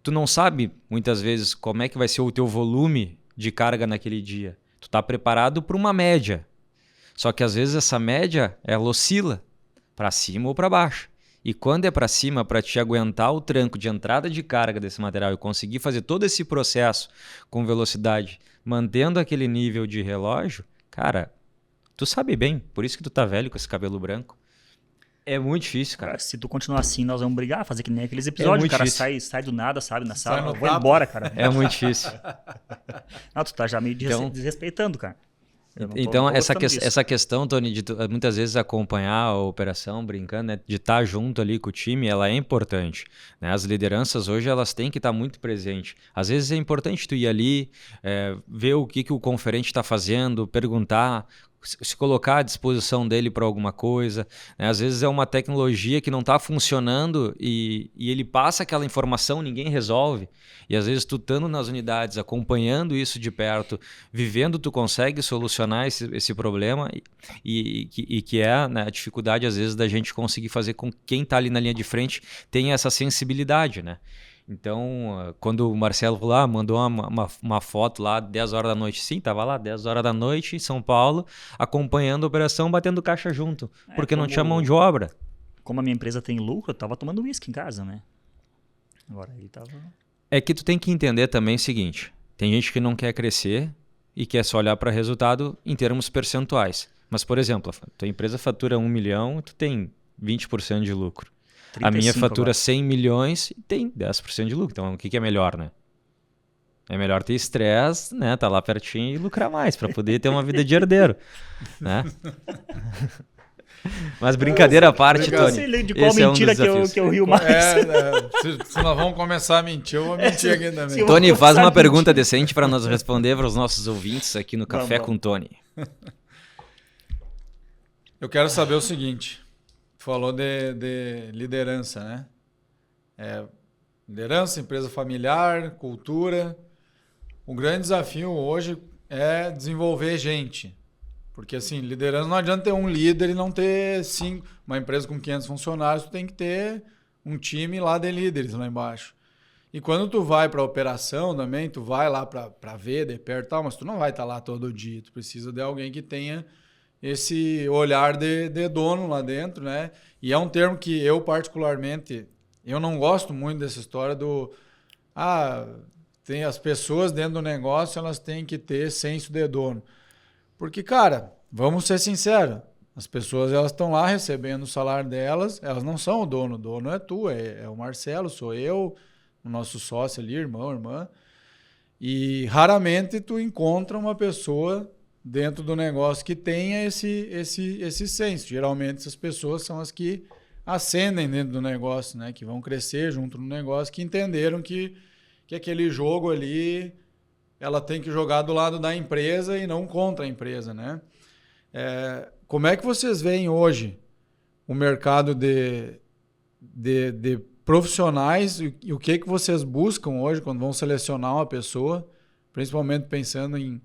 Tu não sabe, muitas vezes, como é que vai ser o teu volume de carga naquele dia. Tu está preparado para uma média. Só que, às vezes, essa média, ela oscila para cima ou para baixo. E quando é para cima, para te aguentar o tranco de entrada de carga desse material e conseguir fazer todo esse processo com velocidade, mantendo aquele nível de relógio, cara, tu sabe bem, por isso que tu tá velho com esse cabelo branco. É muito difícil, cara. Se tu continuar assim, nós vamos brigar, fazer que nem aqueles episódios. O cara sai do nada, sabe, na sala. Eu vou embora, cara. É muito difícil. Não, tu tá já meio desrespeitando, cara. Então, essa questão, Tony, de muitas vezes acompanhar a operação, brincando, né, de estar junto ali com o time, ela é importante. Né? As lideranças hoje, elas têm que estar muito presentes. Às vezes é importante tu ir ali, ver o que o conferente está fazendo, perguntar, se colocar à disposição dele para alguma coisa. Né? Às vezes é uma tecnologia que não está funcionando e ele passa aquela informação, ninguém resolve. E às vezes tu estando nas unidades, acompanhando isso de perto, vivendo, tu consegue solucionar esse problema e que é, né, a dificuldade às vezes da gente conseguir fazer com que quem está ali na linha de frente tenha essa sensibilidade, né? Então, quando o Marcelo lá mandou uma foto lá, 10 horas da noite, sim, estava lá, 10 horas da noite em São Paulo, acompanhando a operação, batendo caixa junto, porque não tinha mão de obra. Como a minha empresa tem lucro, eu estava tomando uísque em casa, né? Agora ele estava... É que tu tem que entender também o seguinte, tem gente que não quer crescer e quer só olhar para resultado em termos percentuais. Mas, por exemplo, a tua empresa fatura 1 milhão e tu tem 20% de lucro. A minha fatura agora 100 milhões e tem 10% de lucro. Então, o que é melhor, né? É melhor ter estresse, né? Tá lá pertinho e lucrar mais, para poder ter uma vida de herdeiro, né? Mas brincadeira à parte, Tony. Sei de qual mentira que eu rio mais. Se nós vamos começar a mentir, eu vou mentir aqui também. Tony, faz uma pergunta decente para nós responder para os nossos ouvintes aqui no Café com Tony. Eu quero saber o seguinte. Falou de liderança, né? Liderança, empresa familiar, cultura. O grande desafio hoje é desenvolver gente. Porque, assim, liderança não adianta ter um líder e não ter uma empresa com 500 funcionários, tu tem que ter um time lá de líderes lá embaixo. E quando tu vai para a operação também, tu vai lá para ver de perto e tal, mas tu não vai estar lá todo dia. Tu precisa de alguém que tenha esse olhar de dono lá dentro, né? E é um termo que eu, particularmente, eu não gosto muito dessa história do... tem as pessoas dentro do negócio, elas têm que ter senso de dono. Porque, cara, vamos ser sinceros, as pessoas elas estão lá recebendo o salário delas, elas não são o dono é tu, é o Marcelo, sou eu, o nosso sócio ali, irmão, irmã. E raramente tu encontra uma pessoa dentro do negócio que tenha esse senso. Geralmente essas pessoas são as que ascendem dentro do negócio, né? Que vão crescer junto no negócio, que entenderam que aquele jogo ali ela tem que jogar do lado da empresa e não contra a empresa, né? Como é que vocês veem hoje o mercado de profissionais e o que vocês buscam hoje quando vão selecionar uma pessoa, principalmente pensando em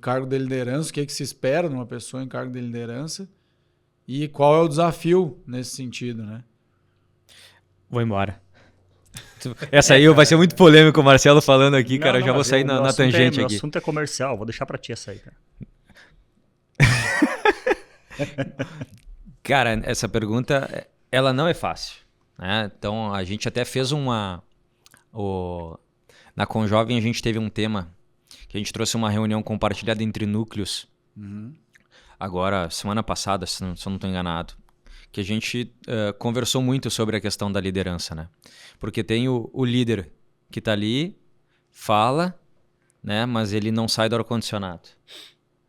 cargo de liderança, o que se espera de uma pessoa em cargo de liderança e qual é o desafio nesse sentido, né? Vou embora. Essa aí vai ser muito polêmico, o Marcelo falando aqui, cara. Eu já vou sair na tangente aqui. O assunto é comercial, vou deixar pra ti essa aí, cara. Cara, essa pergunta, ela não é fácil, né? Então, a gente até fez na Conjovem a gente teve um tema que a gente trouxe uma reunião compartilhada entre núcleos. Agora, semana passada, se eu não estou enganado, que a gente conversou muito sobre a questão da liderança, né? Porque tem o líder que está ali, fala, né? Mas ele não sai do ar-condicionado,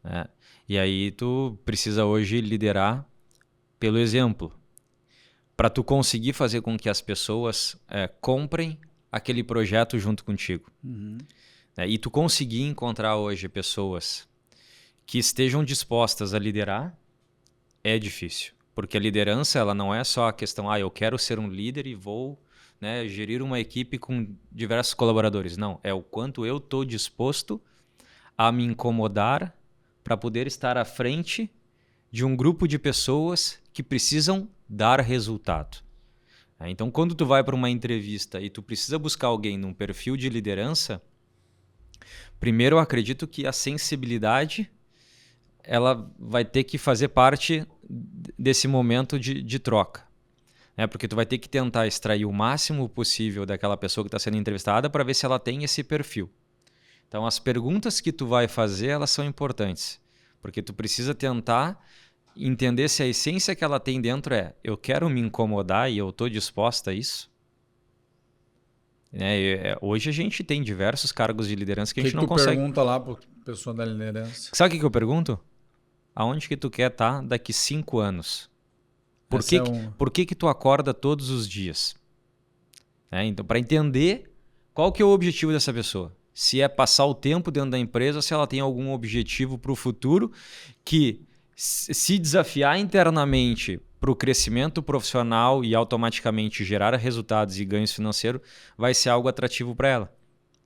né? E aí tu precisa hoje liderar pelo exemplo, para tu conseguir fazer com que as pessoas comprem aquele projeto junto contigo. E tu conseguir encontrar hoje pessoas que estejam dispostas a liderar é difícil. Porque a liderança ela não é só a questão, eu quero ser um líder e vou né, gerir uma equipe com diversos colaboradores. Não, é o quanto eu estou disposto a me incomodar para poder estar à frente de um grupo de pessoas que precisam dar resultado. Então, quando tu vai para uma entrevista e tu precisa buscar alguém num perfil de liderança, primeiro eu acredito que a sensibilidade ela vai ter que fazer parte desse momento de troca. Porque tu vai ter que tentar extrair o máximo possível daquela pessoa que está sendo entrevistada para ver se ela tem esse perfil. Então, as perguntas que tu vai fazer, elas são importantes, porque tu precisa tentar entender se a essência que ela tem dentro é: eu quero me incomodar e eu estou disposta a isso. Hoje a gente tem diversos cargos de liderança que a gente não consegue. O que tu pergunta lá para a pessoa da liderança? Sabe o que eu pergunto? Aonde que tu quer estar daqui 5 anos? Por que tu acorda todos os dias? Então, para entender qual que é o objetivo dessa pessoa. Se é passar o tempo dentro da empresa, se ela tem algum objetivo para o futuro que se desafiar internamente para o crescimento profissional e automaticamente gerar resultados e ganhos financeiros, vai ser algo atrativo para ela.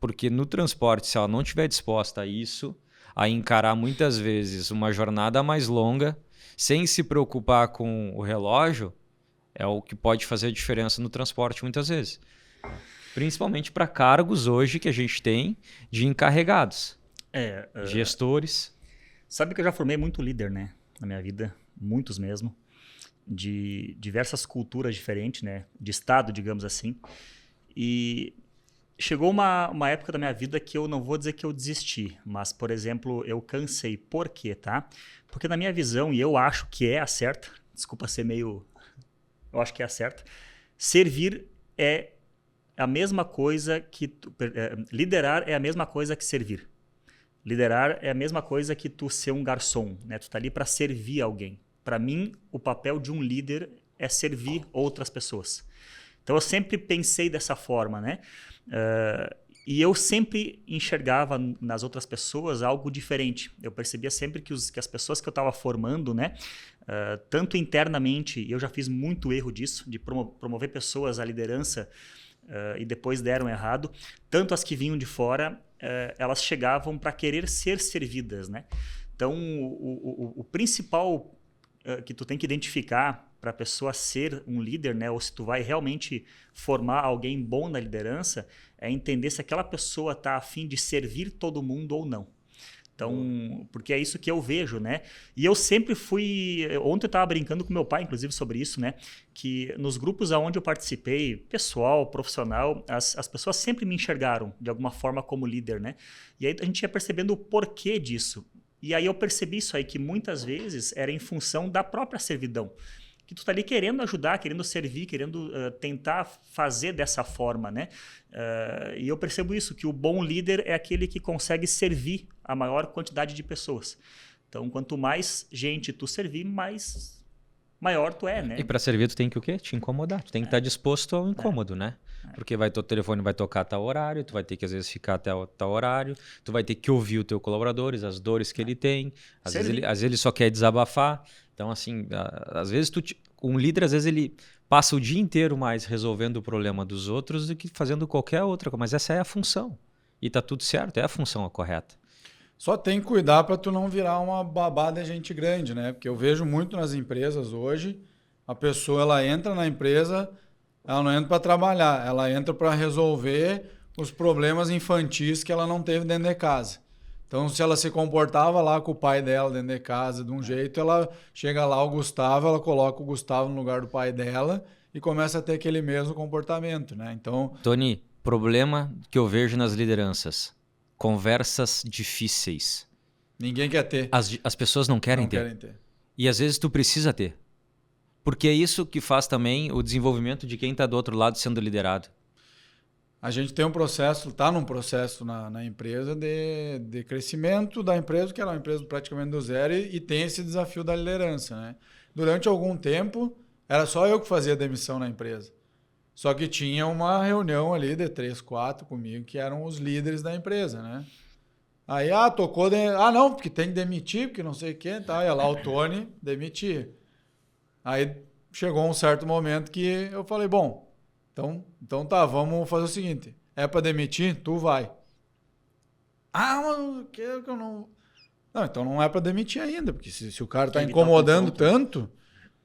Porque no transporte, se ela não estiver disposta a isso, a encarar muitas vezes uma jornada mais longa, sem se preocupar com o relógio, é o que pode fazer a diferença no transporte muitas vezes. Principalmente para cargos hoje que a gente tem de encarregados, gestores. Sabe que eu já formei muito líder, né, na minha vida, muitos mesmo, de diversas culturas diferentes, né, de estado, digamos assim. E chegou uma época da minha vida que eu não vou dizer que eu desisti, mas, por exemplo, eu cansei. Por quê, tá? Porque na minha visão, e eu acho que é a certa, desculpa ser meio... Eu acho que é a certa. Servir é a mesma coisa que... liderar é a mesma coisa que servir. Liderar é a mesma coisa que tu ser um garçom, né? Tu tá ali para servir alguém. Para mim, o papel de um líder é servir outras pessoas. Então, eu sempre pensei dessa forma, né? E eu sempre enxergava nas outras pessoas algo diferente. Eu percebia sempre que as pessoas que eu estava formando, né, tanto internamente, eu já fiz muito erro disso, de promover pessoas à liderança e depois deram errado, tanto as que vinham de fora, elas chegavam para querer ser servidas, né? Então, o principal que tu tem que identificar para a pessoa ser um líder, né, ou se tu vai realmente formar alguém bom na liderança, é entender se aquela pessoa está a fim de servir todo mundo ou não. Então, porque é isso que eu vejo, né? E eu sempre fui... Ontem eu estava brincando com meu pai, inclusive, sobre isso, né? Que nos grupos onde eu participei, pessoal, profissional, as pessoas sempre me enxergaram, de alguma forma, como líder, né? E aí a gente ia percebendo o porquê disso. E aí eu percebi isso aí, que muitas vezes era em função da própria servidão. Que tu tá ali querendo ajudar, querendo servir, querendo tentar fazer dessa forma, né? E eu percebo isso, que o bom líder é aquele que consegue servir a maior quantidade de pessoas. Então, quanto mais gente tu servir, maior tu é, né? E para servir tu tem que o quê? Te incomodar. Tu tem que estar disposto ao incômodo, né? Porque teu telefone vai tocar a tal horário, tu vai ter que às vezes ficar até tal horário, tu vai ter que ouvir o teu colaboradores, as dores que ele tem, às vezes ele só quer desabafar. Então, assim, às vezes um líder, às vezes ele passa o dia inteiro mais resolvendo o problema dos outros do que fazendo qualquer outra coisa. Mas essa é a função. E tá tudo certo, é a função correta. Só tem que cuidar para tu não virar uma babada de gente grande, né? Porque eu vejo muito nas empresas hoje, a pessoa ela entra na empresa, ela não entra para trabalhar, ela entra para resolver os problemas infantis que ela não teve dentro de casa. Então, se ela se comportava lá com o pai dela dentro de casa de um jeito, ela chega lá, o Gustavo, ela coloca o Gustavo no lugar do pai dela e começa a ter aquele mesmo comportamento, né? Então, Tony, problema que eu vejo nas lideranças, conversas difíceis. Ninguém quer ter. As pessoas não querem ter. E às vezes tu precisa ter. Porque é isso que faz também o desenvolvimento de quem está do outro lado sendo liderado. A gente tem um processo, está num processo na empresa de crescimento da empresa, que era uma empresa praticamente do zero, e tem esse desafio da liderança, né? Durante algum tempo, era só eu que fazia demissão na empresa. Só que tinha uma reunião ali de 3, 4 comigo, que eram os líderes da empresa, né? Aí, tocou... não, porque tem que demitir, porque não sei quem, tá? Ia lá o Tony demitir. Aí chegou um certo momento que eu falei, bom, Então tá, vamos fazer o seguinte. É para demitir? Tu vai. Ah, mas que eu não... Não, então não é para demitir ainda, porque se o cara tá incomodando tanto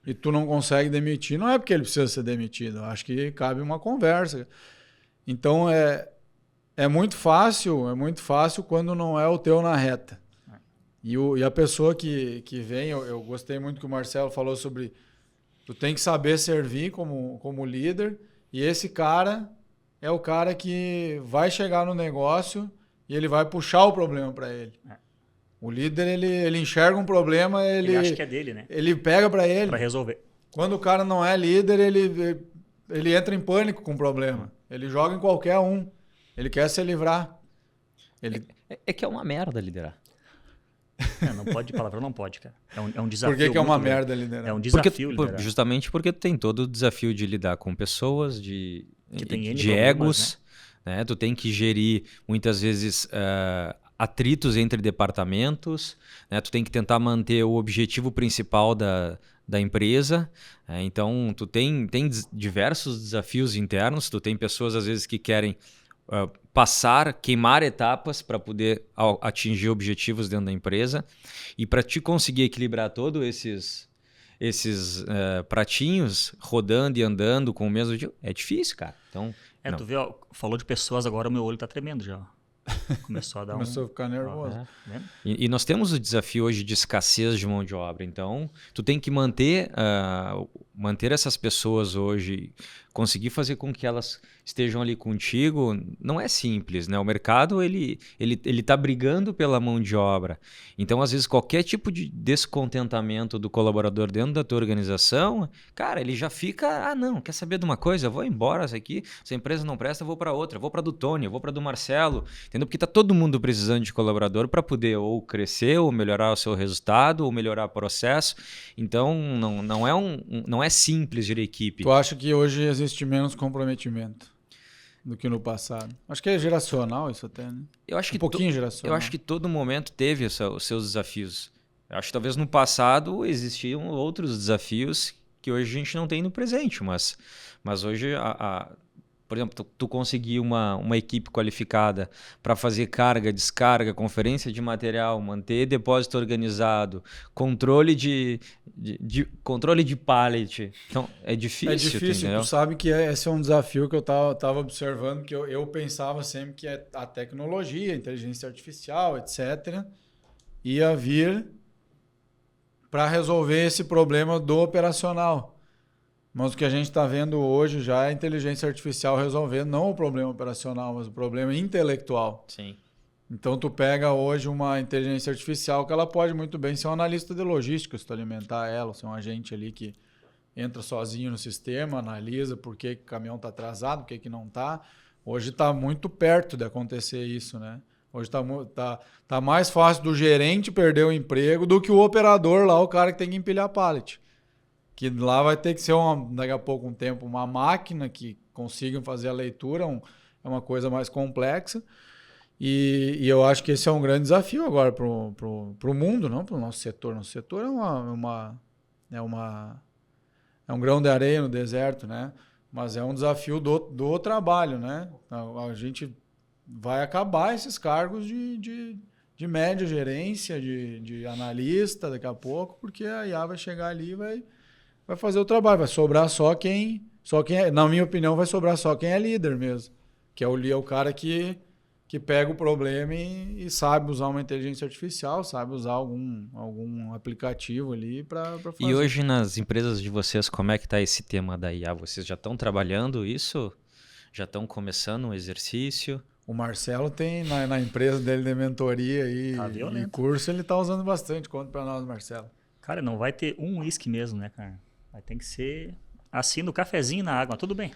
e tu não consegue demitir, não é porque ele precisa ser demitido. Eu acho que cabe uma conversa. Então é muito fácil quando não é o teu na reta. E a pessoa que vem, eu gostei muito que o Marcelo falou sobre tu tem que saber servir como líder, e esse cara é o cara que vai chegar no negócio e ele vai puxar o problema para ele. O líder, ele enxerga um problema, ele acha que é dele, né? Ele pega para ele. Para resolver. Quando o cara não é líder, ele entra em pânico com o problema. Ele joga em qualquer um. Ele quer se livrar. É que é uma merda liderar. Não pode, palavrão não pode, cara. É um desafio. Por que é uma merda liderar? É um desafio liderar. Justamente porque tem todo o desafio de lidar com pessoas, de egos, né? Tu tem que gerir, muitas vezes, atritos entre departamentos, né? Tu tem que tentar manter o objetivo principal da empresa. Então, tu tem diversos desafios internos. Tu tem pessoas, às vezes, que querem queimar etapas para poder atingir objetivos dentro da empresa. E para te conseguir equilibrar todos esses pratinhos rodando e andando com o mesmo dia, é difícil, cara. Então, tu vê, falou de pessoas agora, o meu olho tá tremendo já. Começou a dar Começou a ficar nervoso. E nós temos o desafio hoje de escassez de mão de obra. Então, tu tem que manter essas pessoas hoje, conseguir fazer com que elas estejam ali contigo, não é simples, né? O mercado, ele tá brigando pela mão de obra. Então, às vezes, qualquer tipo de descontentamento do colaborador dentro da tua organização, cara, ele já fica, não, quer saber de uma coisa? Eu vou embora, essa empresa não presta, eu vou para outra. Eu vou para do Tony, eu vou para do Marcelo, entendeu? Porque tá todo mundo precisando de colaborador para poder ou crescer, ou melhorar o seu resultado, ou melhorar o processo. Então, não é simples gerir equipe. Tu acha que hoje existe menos comprometimento do que no passado? Acho que é geracional isso até, né? Eu acho que pouquinho geracional. Eu acho que todo momento teve os seus desafios. Eu acho que talvez no passado existiam outros desafios que hoje a gente não tem no presente, mas hoje, por exemplo, tu conseguir uma equipe qualificada para fazer carga, descarga, conferência de material, manter depósito organizado, controle de pallet. Então, é difícil. É difícil. Entendeu? Tu sabe que esse é um desafio que eu estava observando, que eu pensava sempre que a tecnologia, a inteligência artificial, etc., ia vir para resolver esse problema do operacional. Mas o que a gente está vendo hoje já é a inteligência artificial resolvendo não o problema operacional, mas o problema intelectual. Sim. Então, tu pega hoje uma inteligência artificial que ela pode muito bem ser um analista de logística, se tu alimentar ela, ou ser um agente ali que entra sozinho no sistema, analisa por que o caminhão está atrasado, por que não está. Hoje está muito perto de acontecer isso, né? Hoje tá mais fácil do gerente perder o emprego do que o operador lá, o cara que tem que empilhar pallet. Que lá vai ter que ser, daqui a pouco, um tempo, uma máquina que consiga fazer a leitura, é uma coisa mais complexa. E eu acho que esse é um grande desafio agora para o mundo, não para o nosso setor. Nosso setor é um grão de areia no deserto, né? Mas é um desafio do trabalho, né? A gente vai acabar esses cargos de média gerência, de analista daqui a pouco, porque a IA vai chegar ali e vai fazer o trabalho, vai sobrar só quem na minha opinião, vai sobrar só quem é líder mesmo, que é o cara que pega o problema e sabe usar uma inteligência artificial, sabe usar algum aplicativo ali para fazer. E hoje nas empresas de vocês, como é que está esse tema da IA? Vocês já estão trabalhando isso? Já estão começando um exercício? O Marcelo tem na empresa dele de mentoria e curso, ele está usando bastante. Conta para nós, Marcelo. Cara, não vai ter um uísque mesmo, né, cara? Vai ter que ser assim, no cafezinho e na água. Tudo bem.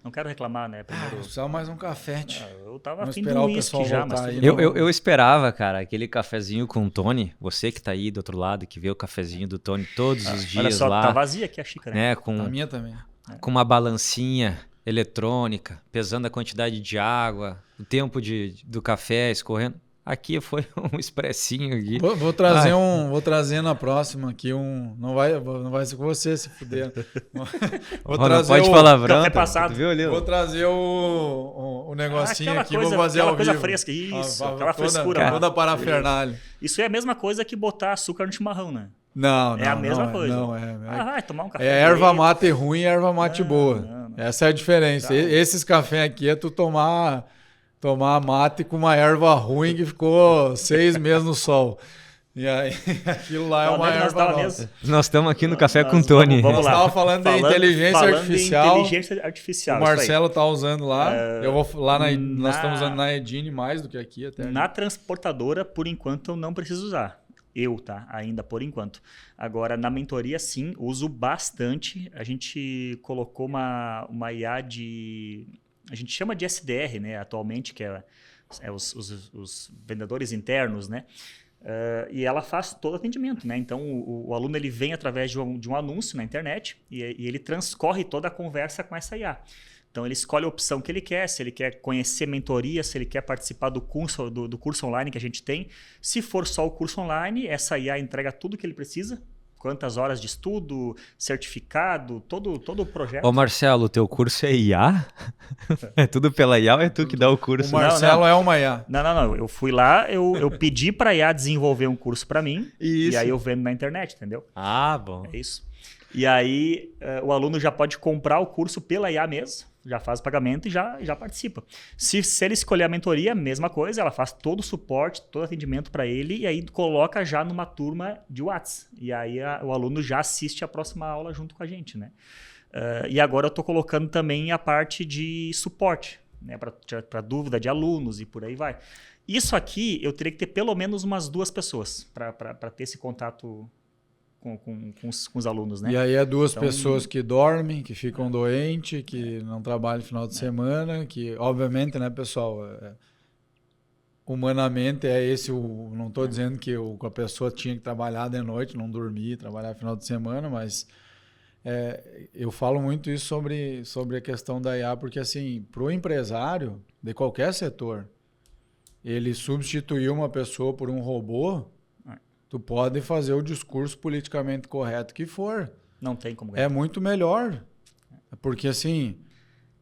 Não quero reclamar, né? Primeiro... Só mais um café. Eu tava afim de um uísque já, mas... Eu esperava, cara, aquele cafezinho com o Tony. Você que tá aí do outro lado, que vê o cafezinho do Tony todos os dias. Olha só, lá, tá vazia aqui a xícara. Né? A minha também. Com uma balancinha eletrônica, pesando a quantidade de água, o tempo do café escorrendo. Aqui foi um expressinho aqui. Vou trazer na próxima aqui não vai ser com você se fuder. Vou trazer não pode palavrão. Café passado. Viu ali? Vou trazer o negocinho aqui, coisa, vou fazer ao vivo. Aquela coisa fresca, isso, aquela frescura. Toda a parafernália. Isso é a mesma coisa que botar açúcar no chimarrão, né? Não, é a mesma coisa. Não, vai tomar um café. É erva mate ruim e erva mate boa. Não. Essa é a diferença. Tá. Esses cafés aqui é tu tomar mate com uma erva ruim que ficou 6 meses no sol. E aí, aquilo lá é uma erva nova. Nós estamos aqui no Café com Tony. Vamos lá. Nós estávamos falando de inteligência artificial. Inteligência artificial. O Marcelo está usando lá. Eu vou lá nós estamos usando na Edine mais do que aqui até. Na transportadora, por enquanto, eu não preciso usar. Ainda por enquanto. Agora, na mentoria, sim, uso bastante. A gente colocou uma IA a gente chama de SDR, né, atualmente, que é os vendedores internos, né? E ela faz todo o atendimento, né? Então, o aluno ele vem através de um anúncio na internet e ele transcorre toda a conversa com essa IA. Então, ele escolhe a opção que ele quer, se ele quer conhecer mentoria, se ele quer participar do curso online que a gente tem. Se for só o curso online, essa IA entrega tudo o que ele precisa, quantas horas de estudo, certificado, todo o projeto. Ô Marcelo, o teu curso é IA? É tudo pela IA ou é tu que dá o curso? O Marcelo é uma IA. Não. Eu fui lá, eu pedi para a IA desenvolver um curso para mim. Isso. E aí eu vendo na internet, entendeu? Ah, bom. É isso. E aí o aluno já pode comprar o curso pela IA mesmo, já faz o pagamento e já participa. Se ele escolher a mentoria, mesma coisa, ela faz todo o suporte, todo o atendimento para ele e aí coloca já numa turma de WhatsApp. E aí o aluno já assiste a próxima aula junto com a gente, né? E agora eu estou colocando também a parte de suporte, né? Para dúvida de alunos e por aí vai. Isso aqui eu teria que ter pelo menos umas 2 pessoas para ter esse contato com os alunos, né? E aí é 2 pessoas que dormem, que ficam doentes, que não trabalham no final de semana, que obviamente, né, pessoal, humanamente é esse não estou dizendo que a pessoa tinha que trabalhar de noite, não dormir, trabalhar no final de semana, mas eu falo muito isso sobre a questão da IA, porque assim, para o empresário de qualquer setor, ele substituir uma pessoa por um robô, tu pode fazer o discurso politicamente correto que for. Não tem como. É muito melhor. Porque, assim,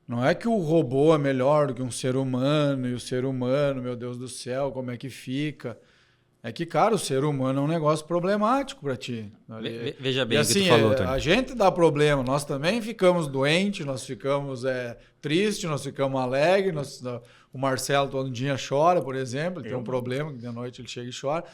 não é que o robô é melhor do que um ser humano, e o ser humano, meu Deus do céu, como é que fica? É que, cara, o ser humano é um negócio problemático para ti. Veja bem e, o assim, que tu falou, Tony. A gente dá problema. Nós também ficamos doentes, nós ficamos tristes, nós ficamos alegres. O Marcelo todo dia chora, por exemplo. Ele tem um problema, que de noite ele chega e chora.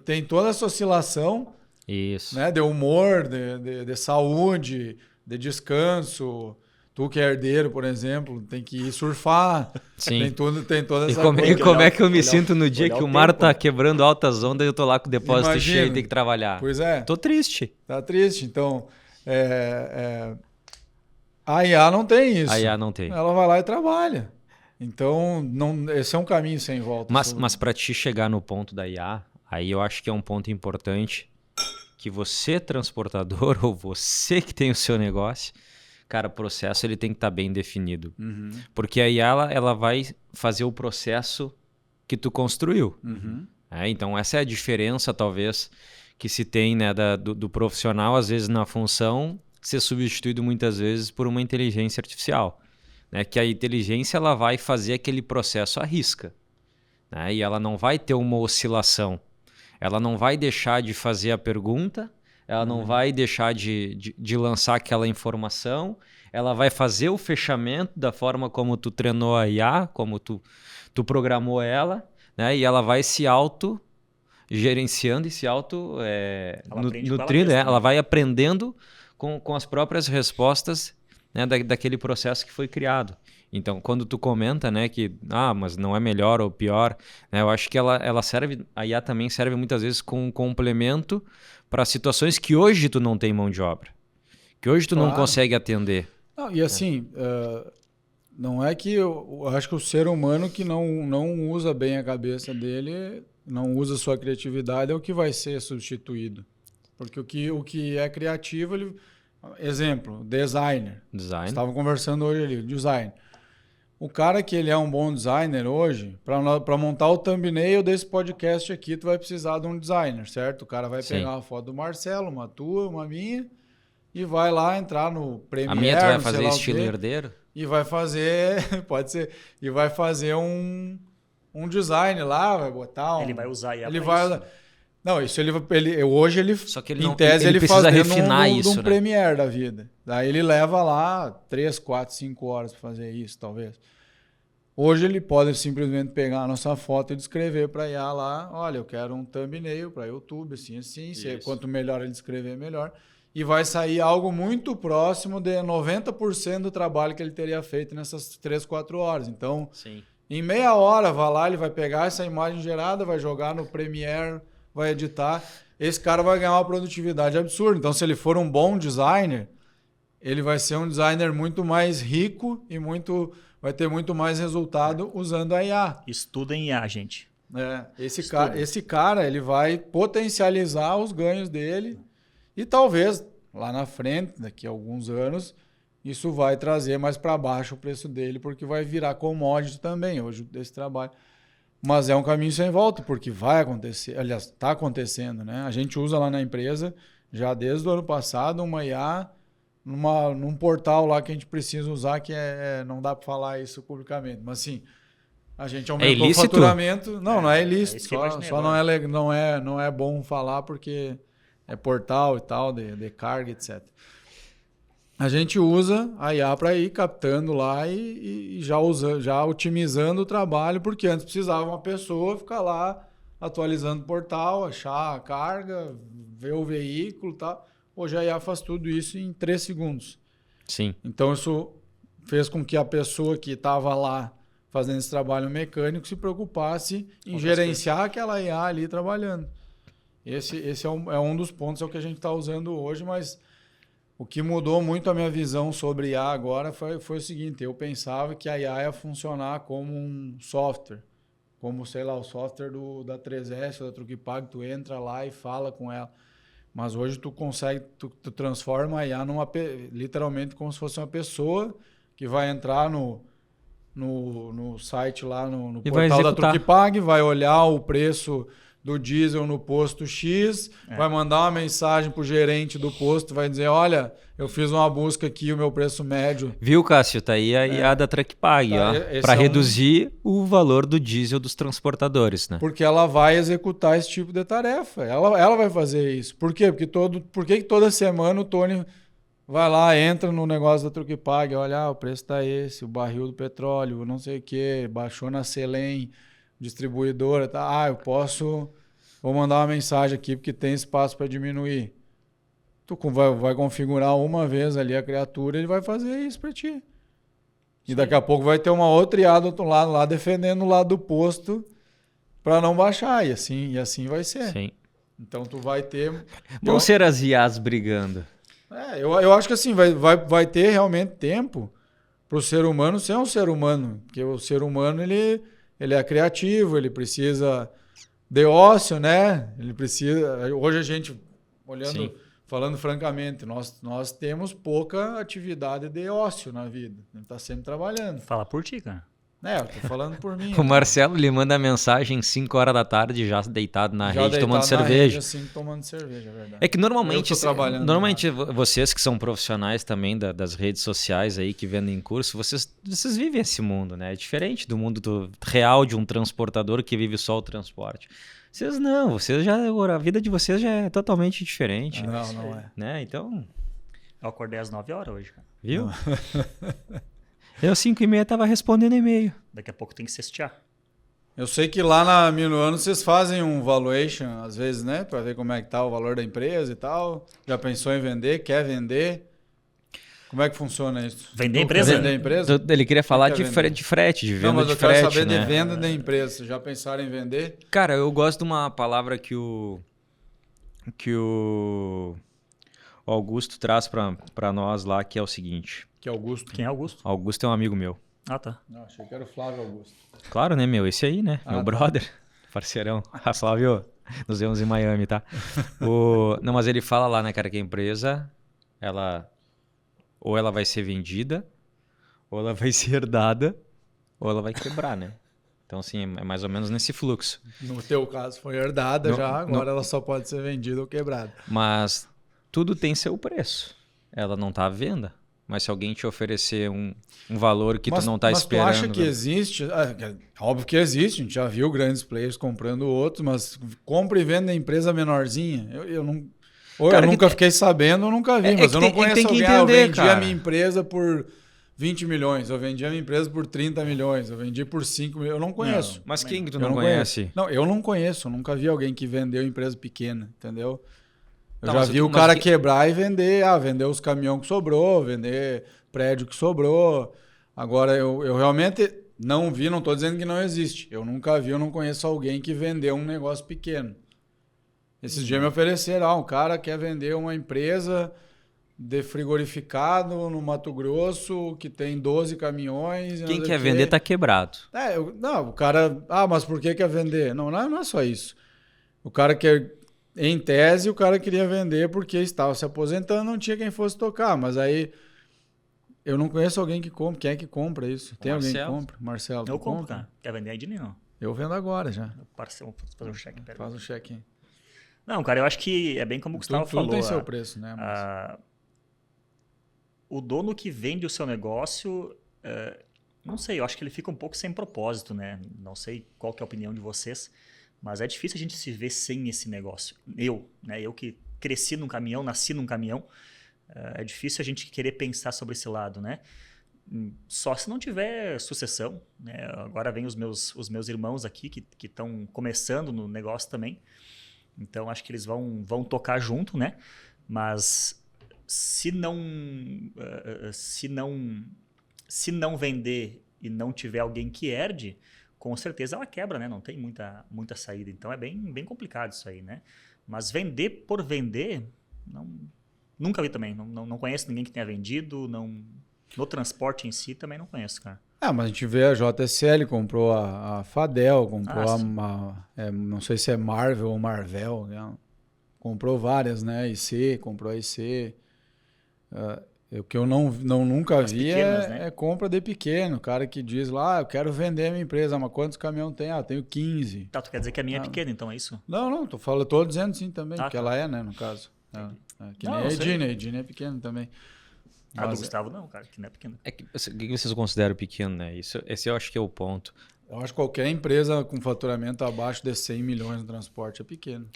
Tem toda essa oscilação. Isso. Né, de humor, de saúde, de descanso. Tu que é herdeiro, por exemplo, tem que ir surfar. Sim. Tem toda essa coisa. E como é que eu me sinto no dia que o mar tempo, tá quebrando altas ondas e eu tô lá com o depósito cheio e tenho que trabalhar? Pois é. Tô triste. Tá triste. Então, a IA não tem isso. A IA não tem. Ela vai lá e trabalha. Então, esse é um caminho sem volta. Mas para te chegar no ponto da IA, aí eu acho que é um ponto importante que você, transportador, ou você que tem o seu negócio, cara, o processo ele tem que estar bem definido. Uhum. Porque aí ela vai fazer o processo que tu construiu. Uhum. Então, essa é a diferença, talvez, que se tem, né, do profissional, às vezes, na função, ser substituído muitas vezes por uma inteligência artificial. Né? Que a inteligência ela vai fazer aquele processo à risca. Né? E ela não vai ter uma oscilação. Ela não vai deixar de fazer a pergunta, ela não vai deixar de lançar aquela informação, ela vai fazer o fechamento da forma como tu treinou a IA, como tu programou ela, né? E ela vai se auto-gerenciando e se auto-nutrindo. Ela vai aprendendo com as próprias respostas, né, daquele processo que foi criado. Então, quando tu comenta, né, que mas não é melhor ou pior, né, eu acho que ela serve, a IA também serve muitas vezes com um complemento para situações que hoje tu não tem mão de obra, que hoje tu não consegue atender. Não, e assim, não é que eu acho que o ser humano que não usa bem a cabeça dele, não usa sua criatividade, é o que vai ser substituído. Porque o que é criativo, exemplo, designer. Estavam conversando hoje ali, design. O cara que ele é um bom designer hoje, para montar o thumbnail desse podcast aqui, tu vai precisar de um designer, certo? O cara vai pegar uma foto do Marcelo, uma tua, uma minha, e vai lá entrar no Premiere. A minha tu vai fazer estilo herdeiro? E vai fazer, pode ser, e vai fazer um design lá, vai botar Ele vai usar IA ele pra vai isso. Não, isso hoje ele, Só que ele em não, tese, ele precisa faz refinar isso, um né? Premiere da vida. Daí ele leva lá 3, 4, 5 horas para fazer isso, talvez. Hoje ele pode simplesmente pegar a nossa foto e descrever para IA lá, olha, eu quero um thumbnail para YouTube, assim, quanto melhor ele descrever, melhor. E vai sair algo muito próximo de 90% do trabalho que ele teria feito nessas 3, 4 horas. Então, Sim. em meia hora, vai lá, ele vai pegar essa imagem gerada, vai jogar no Premiere, vai editar. Esse cara vai ganhar uma produtividade absurda. Então, se ele for um bom designer, ele vai ser um designer muito mais rico e vai ter muito mais resultado usando a IA. Estudem IA, gente. Esse cara, ele vai potencializar os ganhos dele e talvez lá na frente, daqui a alguns anos, isso vai trazer mais para baixo o preço dele, porque vai virar commodity também hoje desse trabalho. Mas é um caminho sem volta, porque vai acontecer, aliás, está acontecendo, né? A gente usa lá na empresa, já desde o ano passado, uma IA num portal lá que a gente precisa usar, que não dá para falar isso publicamente, mas assim, a gente aumentou o faturamento. Não é ilícito, só não é bom falar porque é portal e tal, de carga, etc. A gente usa a IA para ir captando lá e já otimizando o trabalho, porque antes precisava uma pessoa ficar lá atualizando o portal, achar a carga, ver o veículo e tal. Hoje a IA faz tudo isso em 3 segundos. Sim. Então isso fez com que a pessoa que estava lá fazendo esse trabalho mecânico se preocupasse em gerenciar aquela IA ali trabalhando. Esse é um dos pontos, é o que a gente está usando hoje, mas o que mudou muito a minha visão sobre IA agora foi o seguinte, eu pensava que a IA ia funcionar como um software, como, sei lá, o software da 3S, da Truquipag, tu entra lá e fala com ela. Mas hoje tu transforma a IA literalmente como se fosse uma pessoa que vai entrar no site lá, no portal da Truquipag, vai olhar o preço do diesel no posto X, vai mandar uma mensagem pro gerente do posto, vai dizer, olha, eu fiz uma busca aqui, o meu preço médio. Viu, Cássio? Tá aí a IA da Truckpag, para reduzir o valor do diesel dos transportadores, né? Porque ela vai executar esse tipo de tarefa. Ela vai fazer isso. Por quê? Por que toda semana o Tony vai lá, entra no negócio da Truquipag, olha, o preço tá esse, o barril do petróleo, não sei o quê, baixou na Selem, distribuidora, tá? Vou mandar uma mensagem aqui porque tem espaço para diminuir. Tu vai configurar uma vez ali a criatura, ele vai fazer isso para ti. E daqui a pouco vai ter uma outra IA do outro lado lá defendendo o lado do posto para não baixar. E assim vai ser. Sim. Então tu vai ter... Vão ser as IAs brigando. Eu acho que assim, vai ter realmente tempo para o ser humano ser um ser humano. Porque o ser humano, ele é criativo, ele precisa de ócio, né? Ele precisa... Hoje a gente, falando francamente, nós temos pouca atividade de ócio na vida. A gente está sempre trabalhando. Fala por ti, cara. Eu tô falando por mim. O Marcelo lhe manda mensagem 5 horas da tarde, já deitado na rede, tomando cerveja. Tomando cerveja, é verdade. É que normalmente vocês que são profissionais também das redes sociais aí, que vendem curso, vocês vivem esse mundo, né? É diferente do mundo real de um transportador que vive só o transporte. Vocês não, a vida de vocês já é totalmente diferente. Não é. Né? Então... Eu acordei às 9 horas hoje, cara. Viu? Eu, 5h30, tava respondendo e-mail. Daqui a pouco tem que cestear. Eu sei que lá na Minuano vocês fazem um valuation, às vezes, né? Para ver como é que tá o valor da empresa e tal. Já pensou em vender? Quer vender? Como é que funciona isso? Vender a empresa? Vender a empresa? Ele queria falar de frete, de venda de frete. Não, mas eu quero saber de venda da empresa. Vocês já pensaram em vender? Cara, eu gosto de uma palavra que o Augusto traz para nós lá, que é o seguinte. Que é Augusto? Quem é Augusto? Augusto é um amigo meu. Ah, tá. Não, achei que era o Flávio Augusto. Claro, né, meu? Esse aí, né? Meu brother, parceirão. Flávio, nos vemos em Miami, tá? Não, mas ele fala lá, né, cara, que a empresa, ou ela vai ser vendida, ou ela vai ser herdada, ou ela vai quebrar, né? Então, assim, é mais ou menos nesse fluxo. No teu caso foi herdada agora ela só pode ser vendida ou quebrada. Mas tudo tem seu preço. Ela não está à venda. Mas se alguém te oferecer um valor que tu não está esperando... Mas tu acha que existe? Óbvio que existe, a gente já viu grandes players comprando outros, mas compra e venda empresa menorzinha. Eu não... Ou cara, eu nunca fiquei sabendo ou nunca vi, mas eu não conheço alguém. Eu vendi a minha empresa por 20 milhões, eu vendi a minha empresa por 30 milhões, eu vendi por 5 milhões, eu não conheço. Mas quem que tu não conhece? Não, eu não conheço, eu nunca vi alguém que vendeu empresa pequena, entendeu? Eu já vi o cara quebrar e vender, vender os caminhões que sobrou, vender prédio que sobrou. Agora, eu realmente não vi, não estou dizendo que não existe. Eu nunca vi, eu não conheço alguém que vendeu um negócio pequeno. Esses dias me ofereceram, um cara quer vender uma empresa de frigorificado no Mato Grosso que tem 12 caminhões. Quem quer vender está quebrado. Não, o cara... mas por que quer vender? Não é só isso. O cara quer... Em tese, o cara queria vender porque estava se aposentando, não tinha quem fosse tocar. Mas aí, eu não conheço alguém que compra. Quem é que compra isso? Tem alguém que compra? Marcelo, eu compro, cara. Quer vender a Edine, não? Eu vendo agora já. Vou fazer um check. Faz um check aí. Não, cara, eu acho que é bem como o Gustavo falou. Tudo tem seu preço, né? O dono que vende o seu negócio, não sei, eu acho que ele fica um pouco sem propósito, né? Não sei qual que é a opinião de vocês. Mas é difícil a gente se ver sem esse negócio. Eu que cresci num caminhão, nasci num caminhão, é difícil a gente querer pensar sobre esse lado, né? Só se não tiver sucessão, né? Agora vem os meus irmãos aqui que estão começando no negócio também. Então acho que eles vão tocar junto, né? Mas se não vender e não tiver alguém que herde, com certeza ela quebra, né? Não tem muita saída. Então é bem complicado isso aí, né? Mas vender por vender, nunca vi também. Não conheço ninguém que tenha vendido. No transporte em si também não conheço, cara. Mas a gente vê a JSL, comprou a Fadel, comprou não sei se é Marvel ou Marvel, né? Comprou várias, né? Comprou a IC. O que eu nunca vi pequenas, né? É compra de pequeno. O cara que diz lá, eu quero vender a minha empresa, mas quantos caminhões tem? Tenho 15. Tá, tu quer dizer que a minha é pequena, então é isso? Não, tô dizendo sim também, porque ela é, né, no caso. Que nem a Edine é pequena também. A do Gustavo não, cara, que não é pequena. O que vocês consideram pequeno, né? Esse eu acho que é o ponto. Eu acho que qualquer empresa com faturamento abaixo de 100 milhões no transporte é pequeno.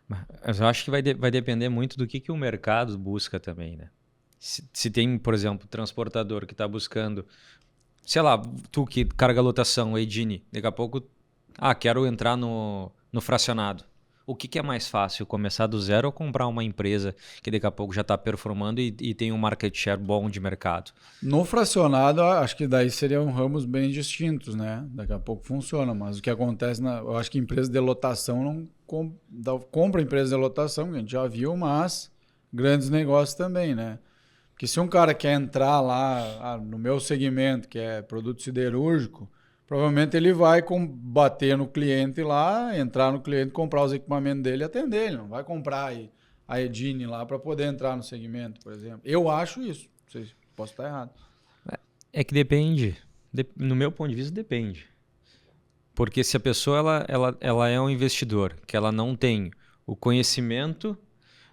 Mas eu acho que vai depender muito do que o mercado busca também, né? Se tem, por exemplo, transportador que está buscando, sei lá, tu que carga lotação, Edine, daqui a pouco, quero entrar no fracionado. O que é mais fácil, começar do zero ou comprar uma empresa que daqui a pouco já está performando e tem um market share bom de mercado? No fracionado, acho que daí seriam ramos bem distintos, né? Daqui a pouco funciona, mas o que acontece, eu acho que empresa de lotação não compra empresa de lotação, que a gente já viu, mas grandes negócios também, né? Porque se um cara quer entrar lá no meu segmento, que é produto siderúrgico, provavelmente ele vai bater no cliente lá, entrar no cliente, comprar os equipamentos dele e atender. Ele não vai comprar a Edine lá para poder entrar no segmento, por exemplo. Eu acho isso. Não sei se posso estar errado. É que depende. No meu ponto de vista, depende. Porque se a pessoa ela é um investidor, que ela não tem o conhecimento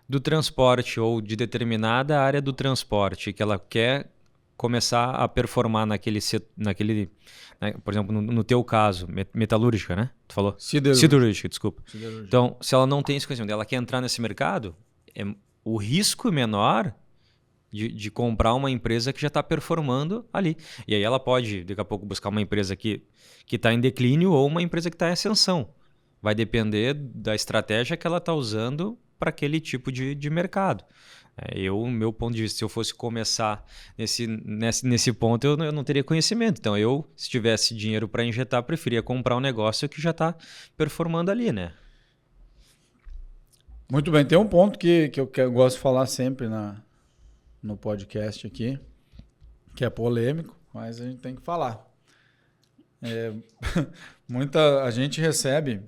do transporte ou de determinada área do transporte, que ela quer começar a performar naquele né, por exemplo, no teu caso, metalúrgica, né? Tu falou? Siderúrgica, desculpa. Siderúrgica. Então, se ela não tem esse conhecimento, ela quer entrar nesse mercado, o risco menor de comprar uma empresa que já está performando ali. E aí ela pode, daqui a pouco, buscar uma empresa que está em declínio ou uma empresa que está em ascensão. Vai depender da estratégia que ela está usando para aquele tipo de mercado. Meu ponto de vista, se eu fosse começar nesse ponto, eu não teria conhecimento. Então, se tivesse dinheiro para injetar, preferia comprar um negócio que já está performando ali, né? Muito bem. Tem um ponto que eu gosto de falar sempre no podcast aqui, que é polêmico, mas a gente tem que falar. A gente recebe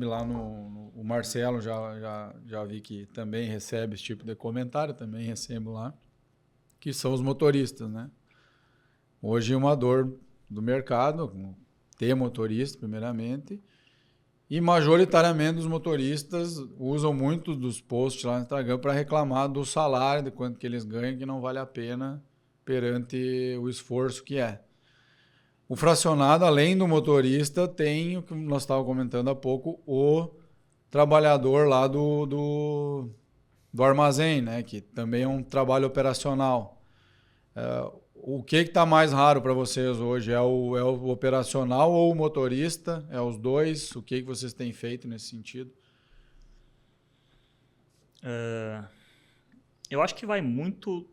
lá o Marcelo, já vi que também recebe esse tipo de comentário, também recebo lá, que são os motoristas, né? Hoje uma dor do mercado, ter motorista, primeiramente. E majoritariamente os motoristas usam muito dos posts lá no Instagram para reclamar do salário, de quanto que eles ganham, que não vale a pena perante o esforço que é. O fracionado, além do motorista, tem o que nós estávamos comentando há pouco, o trabalhador lá do armazém, né? Que também é um trabalho operacional. O que está mais raro para vocês hoje? É o operacional ou o motorista? É os dois? O que vocês têm feito nesse sentido? Eu acho que vai muito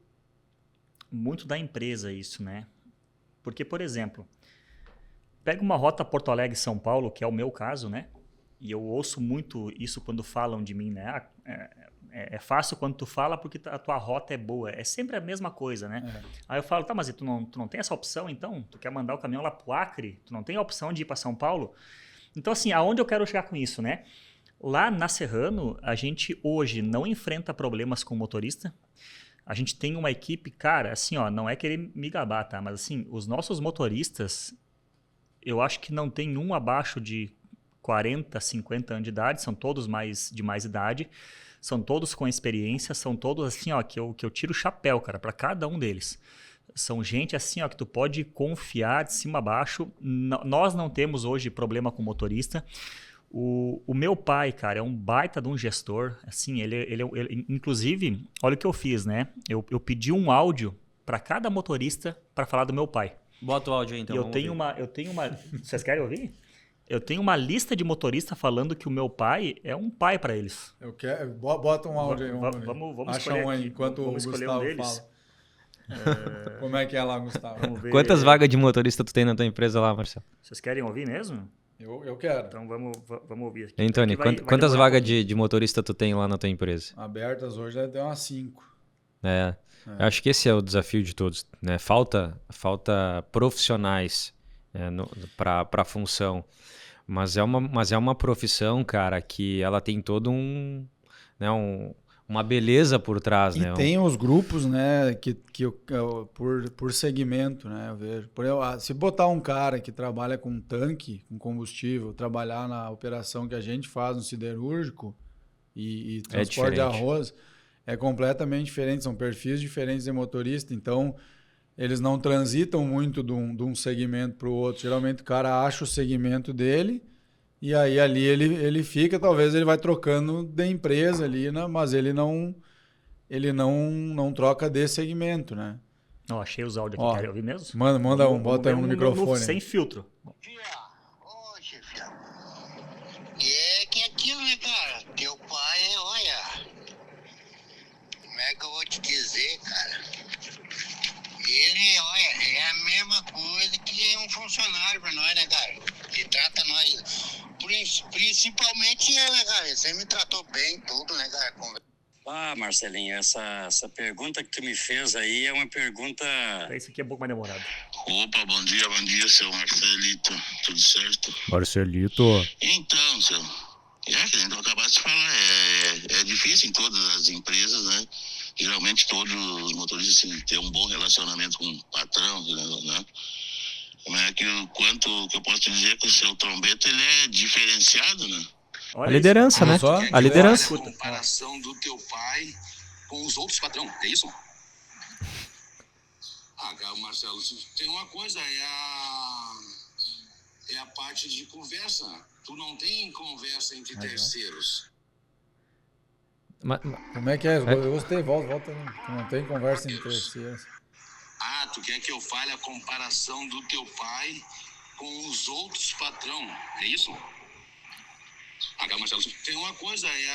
da empresa isso, né? Porque, por exemplo, pega uma rota Porto Alegre-São Paulo, que é o meu caso, né? E eu ouço muito isso quando falam de mim, né? É fácil quando tu fala porque a tua rota é boa. É sempre a mesma coisa, né? Aí eu falo, tá, mas tu não tem essa opção, então? Tu quer mandar o caminhão lá pro Acre? Tu não tem a opção de ir para São Paulo? Então, assim, aonde eu quero chegar com isso, né? Lá na Serrano, a gente hoje não enfrenta problemas com o motorista. A gente tem uma equipe, cara, assim, ó, não é querer me gabar, tá? Mas, assim, os nossos motoristas, eu acho que não tem um abaixo de 40, 50 anos de idade, são todos de mais idade. São todos com experiência, são todos assim, ó, que eu tiro o chapéu, cara, para cada um deles. São gente assim, ó, que tu pode confiar de cima a baixo. Nós não temos hoje problema com motorista. O meu pai, cara, é um baita de um gestor. Assim, ele inclusive, olha o que eu fiz, né? Eu pedi um áudio para cada motorista para falar do meu pai. Bota o áudio aí, então. E eu tenho uma. Vocês querem ouvir? Eu tenho uma lista de motoristas falando que o meu pai é um pai para eles. Eu quero. Bota um áudio aí. Vamos Acha escolher um aí, aqui. enquanto Vamos o escolher Gustavo um deles. fala. Como é que é lá, Gustavo? Vamos ver. Quantas vagas de motorista tu tem na tua empresa lá, Marcelo? Vocês querem ouvir mesmo? Eu quero. Então vamos ouvir aqui. Hein, Tony, quantas vagas de motorista tu tem lá na tua empresa? Abertas hoje deve ter umas 5. Eu acho que esse é o desafio de todos, né? Falta profissionais para a função. Mas é uma profissão, cara, que ela tem todo uma beleza por trás, e né? Tem os grupos, né, por segmento, né, eu vejo. Se botar um cara que trabalha com tanque, com combustível, trabalhar na operação que a gente faz no siderúrgico e transporte de arroz, é completamente diferente, são perfis diferentes de motorista, então eles não transitam muito de um segmento para o outro. Geralmente o cara acha o segmento dele e aí ali ele fica, talvez ele vai trocando de empresa ali, né? Mas ele não troca de segmento, né? Não, achei os áudios aqui, querem ouvir mesmo? Bota aí no microfone. Sem filtro. Ô, chefe. É que aquilo, né, cara? Teu pai, olha... Como é que eu vou te dizer, cara? Ele, olha, é a mesma coisa que um funcionário pra nós, né, cara? Que trata nós, principalmente ele, né, cara? Ele sempre me tratou bem, tudo, né, cara? Marcelinho, essa pergunta que tu me fez aí é uma pergunta... Isso aqui é um pouco mais demorado. Opa, bom dia, seu Marcelito. Tudo certo? Marcelito. Então, seu... que nem tu acabaste de falar, é difícil em todas as empresas, né? Geralmente todos os motoristas assim, têm um bom relacionamento com o patrão, né? Mas quanto que eu posso te dizer que o seu trombeta, ele é diferenciado, né? Olha a liderança, isso. né? Só? A liderança. A comparação do teu pai com os outros patrão, é isso? Cara, Marcelo, tem uma coisa, é a parte de conversa. Tu não tem conversa entre terceiros. Como é que é? Eu gostei, volta. Tu não tem conversa entre terceiros. Tu quer que eu fale a comparação do teu pai com os outros patrão, é isso? Cara, Marcelo, tem uma coisa, é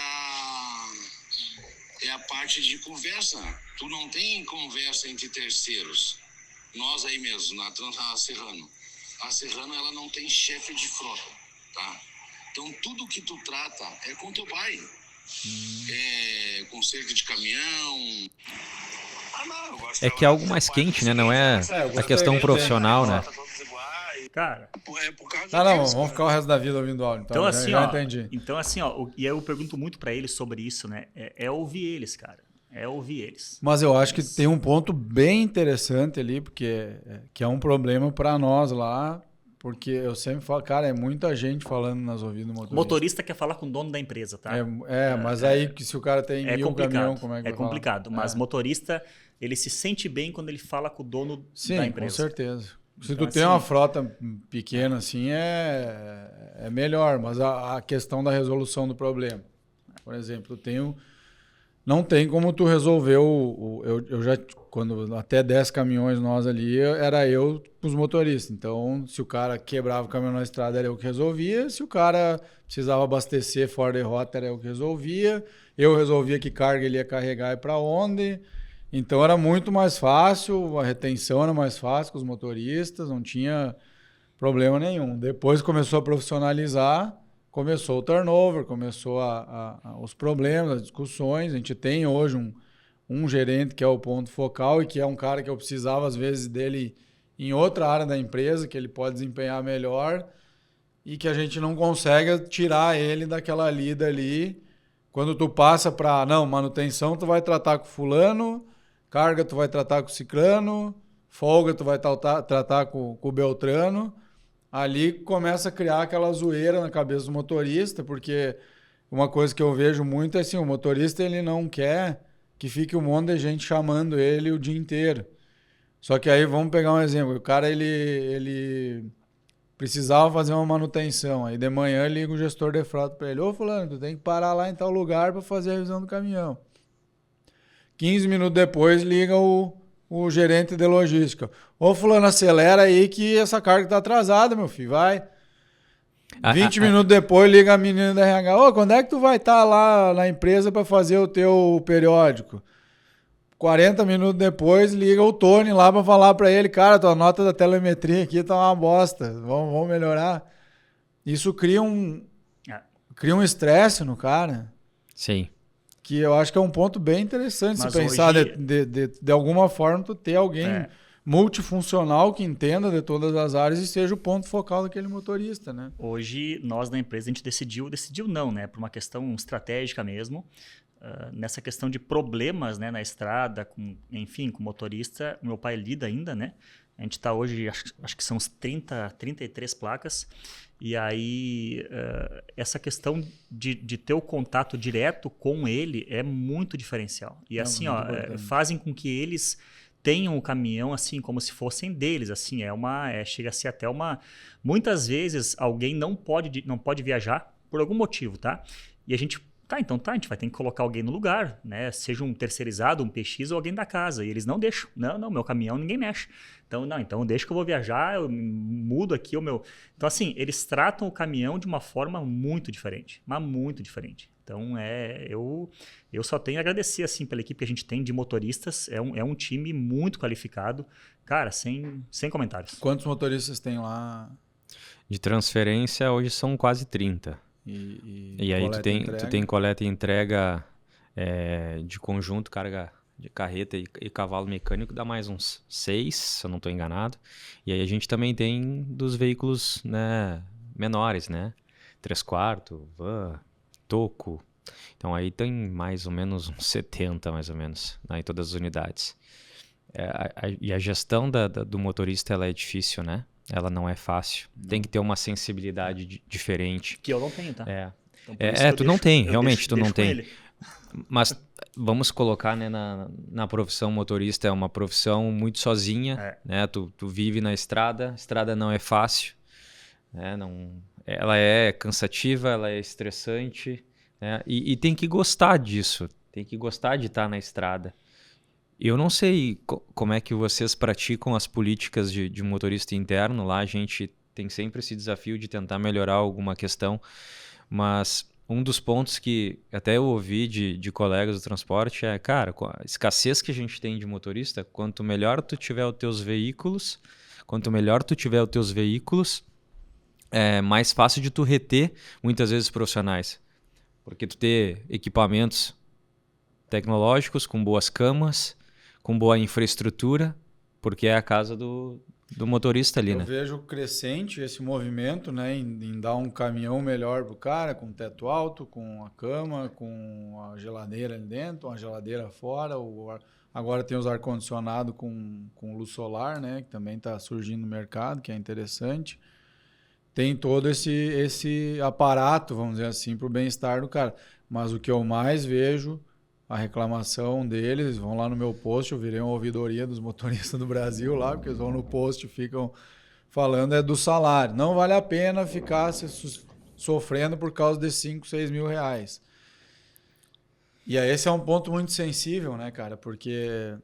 a parte de conversa. Tu não tem conversa entre terceiros. Nós aí mesmo, na Serrano. A Serrano, ela não tem chefe de frota, tá? Então, tudo que tu trata é com teu pai. É conserto de caminhão. É que é algo mais quente, né? Não é a questão profissional, né? Cara... por causa Vamos ficar o resto da vida ouvindo áudio. Então, assim, já entendi. Então, assim, ó, e eu pergunto muito pra eles sobre isso, né? É ouvir eles, cara. É ouvir eles. Mas eu acho que tem um ponto bem interessante ali, porque que é um problema para nós lá, porque eu sempre falo, cara, é muita gente falando nas ouvidas do motorista. O motorista quer falar com o dono da empresa, tá? Mas aí que se o cara tem 1000 caminhão, como é que vai falar? complicado, mas motorista, ele se sente bem quando ele fala com o dono Sim, da empresa. com certeza. Se Então, tu tem assim, uma frota pequena assim, é melhor, mas a questão da resolução do problema. Por exemplo, não tem como tu resolver eu já, quando até 10 caminhões nós ali, era eu com os motoristas. Então, se o cara quebrava o caminhão na estrada, era eu que resolvia. Se o cara precisava abastecer fora de rota, era eu que resolvia. Eu resolvia que carga ele ia carregar e para onde. Então, era muito mais fácil, a retenção era mais fácil com os motoristas, não tinha problema nenhum. Depois começou a profissionalizar, começou o turnover, começou os problemas, as discussões. A gente tem hoje um gerente que é o ponto focal e que é um cara que eu precisava, às vezes, dele em outra área da empresa, que ele pode desempenhar melhor e que a gente não consegue tirar ele daquela lida ali. Quando tu passa para, não, manutenção tu vai tratar com fulano, carga tu vai tratar com ciclano, folga tu vai tratar com o beltrano. Ali começa a criar aquela zoeira na cabeça do motorista, porque uma coisa que eu vejo muito é assim, o motorista ele não quer que fique um monte de gente chamando ele o dia inteiro. Só que aí vamos pegar um exemplo, o cara ele precisava fazer uma manutenção, aí de manhã liga o gestor de frota para ele, ô fulano, tu tem que parar lá em tal lugar para fazer a revisão do caminhão. 15 minutos depois liga o gerente de logística. Ô fulano, acelera aí que essa carga tá atrasada, meu filho, vai. 20 minutos depois liga a menina da RH. Ô, quando é que tu vai estar lá na empresa para fazer o teu periódico? 40 minutos depois liga o Tony lá para falar para ele, cara, tua nota da telemetria aqui tá uma bosta, vamos melhorar. Isso cria um estresse no cara. Sim. Que eu acho que é um ponto bem interessante Mas se pensar hoje... de alguma forma tu ter alguém multifuncional que entenda de todas as áreas e seja o ponto focal daquele motorista, né? Hoje, nós da empresa, a gente decidiu não, né? Por uma questão estratégica mesmo, nessa questão de problemas, né, na estrada, com o motorista, meu pai lida ainda, né? A gente está hoje, acho que são uns 33 placas. E aí, essa questão de ter o contato direto com ele é muito diferencial. E assim, fazem com que eles tenham o caminhão assim como se fossem deles. Assim, chega a ser até uma... Muitas vezes alguém não pode viajar por algum motivo, tá? E a gente... a gente vai ter que colocar alguém no lugar, né? Seja um terceirizado, um PX ou alguém da casa. E eles não deixam. Não, meu caminhão ninguém mexe. Então deixa que eu vou viajar, eu mudo aqui o meu... Então, assim, eles tratam o caminhão de uma forma muito diferente. Mas muito diferente. Então, eu só tenho a agradecer, assim, pela equipe que a gente tem de motoristas. É um time muito qualificado. Cara, sem comentários. Quantos motoristas tem lá? De transferência, hoje são quase 30. E aí tu tem coleta e entrega de conjunto, carga de carreta e cavalo mecânico, dá mais uns 6, se eu não estou enganado. E aí a gente também tem dos veículos, né, menores, né? 3/4, van, toco. Então aí tem mais ou menos uns 70, mais ou menos, né, em todas as unidades. E a gestão do motorista, ela é difícil, né? Ela não é fácil. Não. Tem que ter uma sensibilidade diferente. Que eu não tenho, tá? Então, tu não tem, realmente tu não tem. Mas vamos colocar, né, na profissão motorista, é uma profissão muito sozinha, né? Tu vive na estrada, a estrada não é fácil, né? Ela é cansativa, ela é estressante, né? E tem que gostar disso, tem que gostar de estar na estrada. Eu não sei como é que vocês praticam as políticas de motorista interno. Lá a gente tem sempre esse desafio de tentar melhorar alguma questão, mas um dos pontos que até eu ouvi de colegas do transporte é, cara, com a escassez que a gente tem de motorista, quanto melhor tu tiver os teus veículos, é mais fácil de tu reter muitas vezes profissionais. Porque tu ter equipamentos tecnológicos com boas camas, com boa infraestrutura, porque é a casa do do motorista ali, Eu né? vejo crescente esse movimento, né, em dar um caminhão melhor pro cara, com teto alto, com a cama, com a geladeira ali dentro, uma geladeira fora. Agora tem os ar-condicionado com luz solar, né, que também está surgindo no mercado, que é interessante. Tem todo esse aparato, vamos dizer assim, para o bem-estar do cara. Mas o que eu mais vejo, a reclamação deles, vão lá no meu post, eu virei uma ouvidoria dos motoristas do Brasil lá, porque eles vão no post e ficam falando é do salário. Não vale a pena ficar sofrendo por causa de 5, 6 mil reais. E aí esse é um ponto muito sensível, né, cara? Porque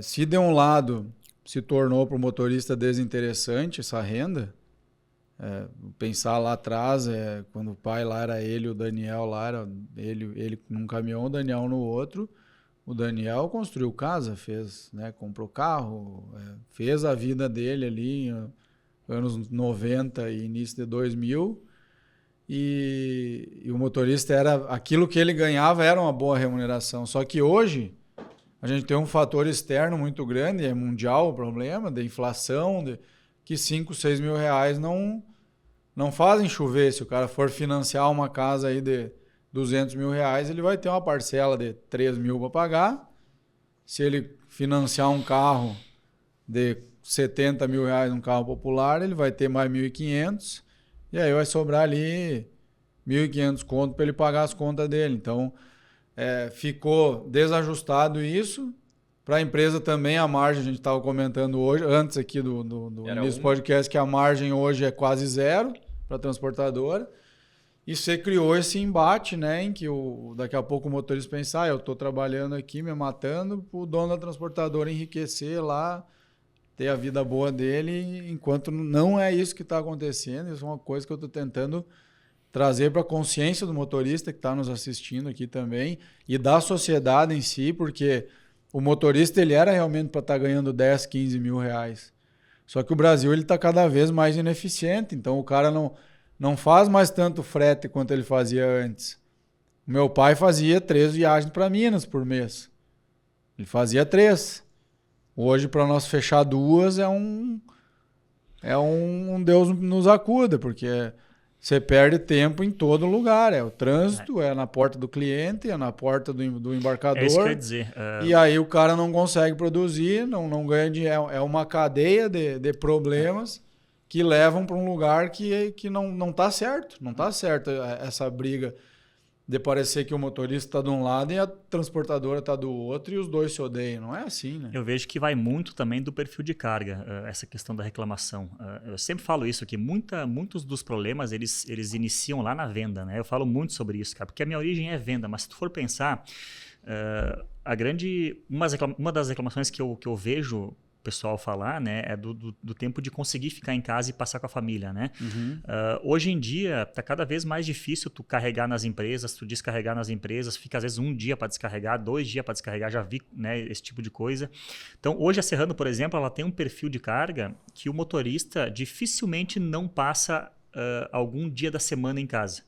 se de um lado se tornou para o motorista desinteressante essa renda, pensar lá atrás, quando o pai lá era ele, o Daniel lá era ele num caminhão, o Daniel no outro. O Daniel construiu casa, fez, né, comprou carro, fez a vida dele ali em anos 90 e início de 2000. E o motorista aquilo que ele ganhava era uma boa remuneração. Só que hoje a gente tem um fator externo muito grande, é mundial o problema, da inflação, que 5, 6 mil reais não fazem chover. Se o cara for financiar uma casa aí de 200 mil reais, ele vai ter uma parcela de 3 mil para pagar. Se ele financiar um carro de 70 mil reais, um carro popular, ele vai ter mais 1.500, e aí vai sobrar ali 1.500 conto para ele pagar as contas dele. Então, ficou desajustado isso. Para a empresa também a margem, a gente estava comentando hoje, antes aqui do início do podcast, que a margem hoje é quase zero para a transportadora. E você criou esse embate, né, em que daqui a pouco o motorista pensar, eu estou trabalhando aqui, me matando, para o dono da transportadora enriquecer lá, ter a vida boa dele, enquanto não é isso que está acontecendo. Isso é uma coisa que eu estou tentando trazer para a consciência do motorista que está nos assistindo aqui também e da sociedade em si, porque o motorista ele era realmente para estar ganhando 10, 15 mil reais. Só que o Brasil está cada vez mais ineficiente, então o cara não faz mais tanto frete quanto ele fazia antes. O meu pai fazia 3 viagens para Minas por mês. Ele fazia 3. Hoje, para nós fechar 2, é um Deus nos acuda, porque você perde tempo em todo lugar. É o trânsito, é na porta do cliente, é na porta do embarcador. É isso que eu ia dizer. E aí o cara não consegue produzir, não ganha dinheiro. É uma cadeia de problemas que levam para um lugar que não está certo. Não está certo essa briga de parecer que o motorista está de um lado e a transportadora está do outro e os dois se odeiam. Não é assim, né? Eu vejo que vai muito também do perfil de carga, essa questão da reclamação. Eu sempre falo isso aqui, muitos dos problemas eles iniciam lá na venda, né? Eu falo muito sobre isso, cara, porque a minha origem é venda, mas se tu for pensar, uma das reclamações que eu vejo o pessoal falar, né, é do tempo de conseguir ficar em casa e passar com a família, né? Uhum. Hoje em dia tá cada vez mais difícil tu carregar nas empresas, tu descarregar nas empresas, fica às vezes 1 dia para descarregar, 2 dias para descarregar, já vi, né, esse tipo de coisa. Então hoje a Serrano, por exemplo, ela tem um perfil de carga que o motorista dificilmente não passa algum dia da semana em casa.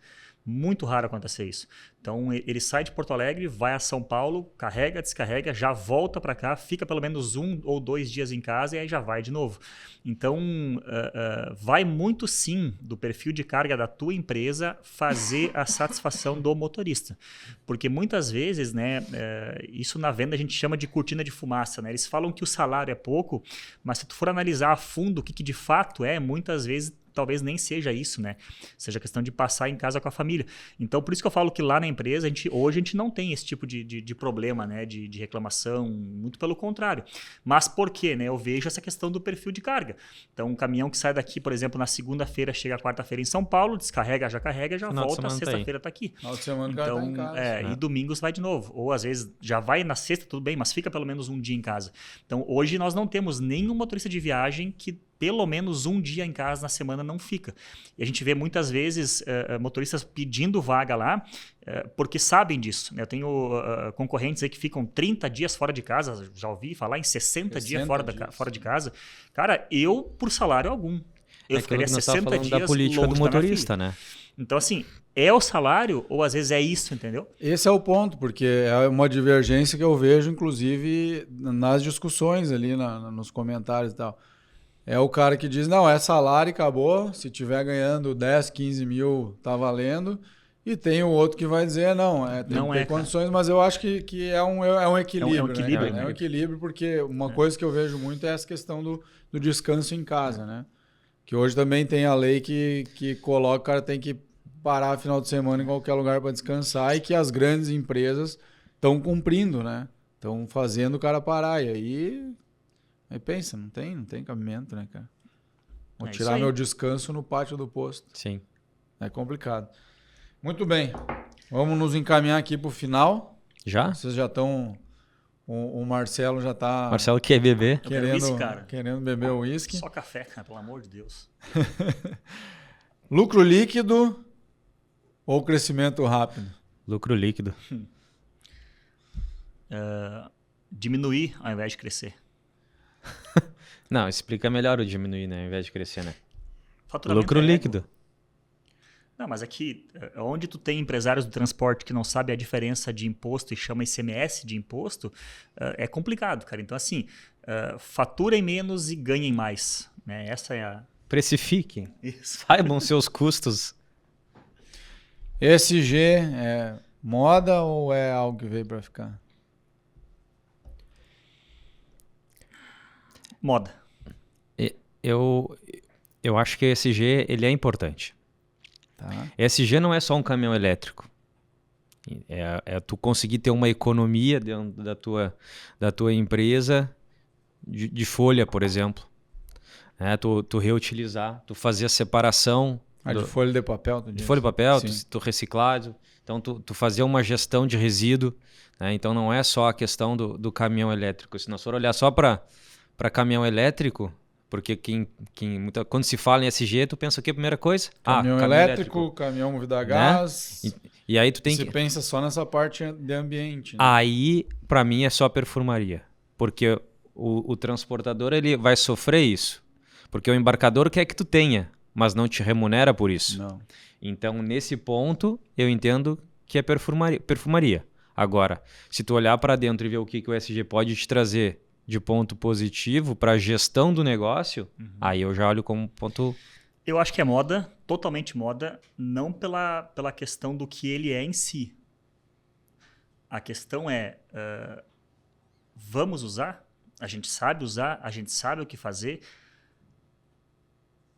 Muito raro acontecer isso. Então ele sai de Porto Alegre, vai a São Paulo, carrega, descarrega, já volta para cá, fica pelo menos 1 ou 2 dias em casa e aí já vai de novo. Então vai muito sim do perfil de carga da tua empresa fazer a satisfação do motorista. Porque muitas vezes, né, isso na venda a gente chama de cortina de fumaça, né? Eles falam que o salário é pouco, mas se tu for analisar a fundo o que de fato muitas vezes talvez nem seja isso, né? Seja questão de passar em casa com a família. Então, por isso que eu falo que lá na empresa, hoje a gente não tem esse tipo de problema, né? De reclamação, muito pelo contrário. Mas por quê, né? Eu vejo essa questão do perfil de carga. Então, um caminhão que sai daqui, por exemplo, na segunda-feira, chega quarta-feira em São Paulo, descarrega, já volta, sexta-feira está aqui. Final de semana o cara tá em casa. E domingos vai de novo. Ou às vezes já vai na sexta, tudo bem, mas fica pelo menos 1 dia em casa. Então, hoje nós não temos nenhum motorista de viagem que pelo menos 1 dia em casa na semana não fica. E a gente vê muitas vezes motoristas pedindo vaga lá porque sabem disso, né? Eu tenho concorrentes aí que ficam 30 dias fora de casa, já ouvi falar em 60 dias fora de casa. Cara, eu por salário algum. Eu ficaria 60 dias da política do motorista, né? Então, assim, é o salário ou às vezes é isso, entendeu? Esse é o ponto, porque é uma divergência que eu vejo, inclusive, nas discussões ali, nos comentários e tal. é o cara que diz, não, é salário e acabou, se tiver ganhando 10, 15 mil, tá valendo. E tem o outro que vai dizer, não, tem Não que ter condições, mas eu acho que é um equilíbrio, né, equilíbrio, cara? né? É um equilíbrio, porque uma coisa que eu vejo muito é essa questão do descanso em casa, né? Que hoje também tem a lei que coloca que o cara tem que parar final de semana em qualquer lugar para descansar e que as grandes empresas estão cumprindo, né? Estão fazendo o cara parar. E aí pensa, não tem cabimento, né, cara? Vou É isso tirar aí. meu descanso no pátio do posto. Sim. É complicado. Muito bem. Vamos nos encaminhar aqui para o final. Já? Vocês já estão... O Marcelo já está Marcelo quer beber? Eu quero whisky, cara. querendo beber o uísque. Só café, cara, pelo amor de Deus. Lucro líquido ou crescimento rápido? Lucro líquido. Diminuir ao invés de crescer. Não, explica melhor o diminuir, né? Ao invés de crescer, né? Faturamento Lucro é líquido. Não, mas aqui, onde tu tem empresários do transporte que não sabem a diferença de imposto e chama ICMS de imposto, é complicado, cara. Então, assim, faturem menos e ganhem mais. Né? Essa é a... Precifiquem. Isso. Saibam seus custos. ESG é moda ou é algo que veio para ficar? Moda. Eu acho que ESG ele é importante. Tá. ESG não é só um caminhão elétrico. É tu conseguir ter uma economia dentro da tua empresa de folha, por exemplo. Tu reutilizar, tu fazer a separação De folha de papel? Tu de diz? folha de papel, Sim. tu reciclado. Então, tu fazer uma gestão de resíduo. Né? Então, não é só a questão do caminhão elétrico. Se nós for olhar só para caminhão elétrico, porque quando se fala em ESG, tu pensa o que a primeira coisa? Caminhão elétrico, caminhão movido a gás. E aí tu tem Você que... pensa só nessa parte de ambiente. Né? Aí, para mim, é só perfumaria. Porque o transportador ele vai sofrer isso. Porque o embarcador quer que tu tenha, mas não te remunera por isso. Não. Então, nesse ponto, eu entendo que é perfumaria. Agora, se tu olhar para dentro e ver o que o ESG pode te trazer de ponto positivo para a gestão do negócio, aí eu já olho como ponto... Eu acho que é moda, totalmente moda, não pela questão do que ele é em si. A questão é, vamos usar? A gente sabe usar? A gente sabe o que fazer?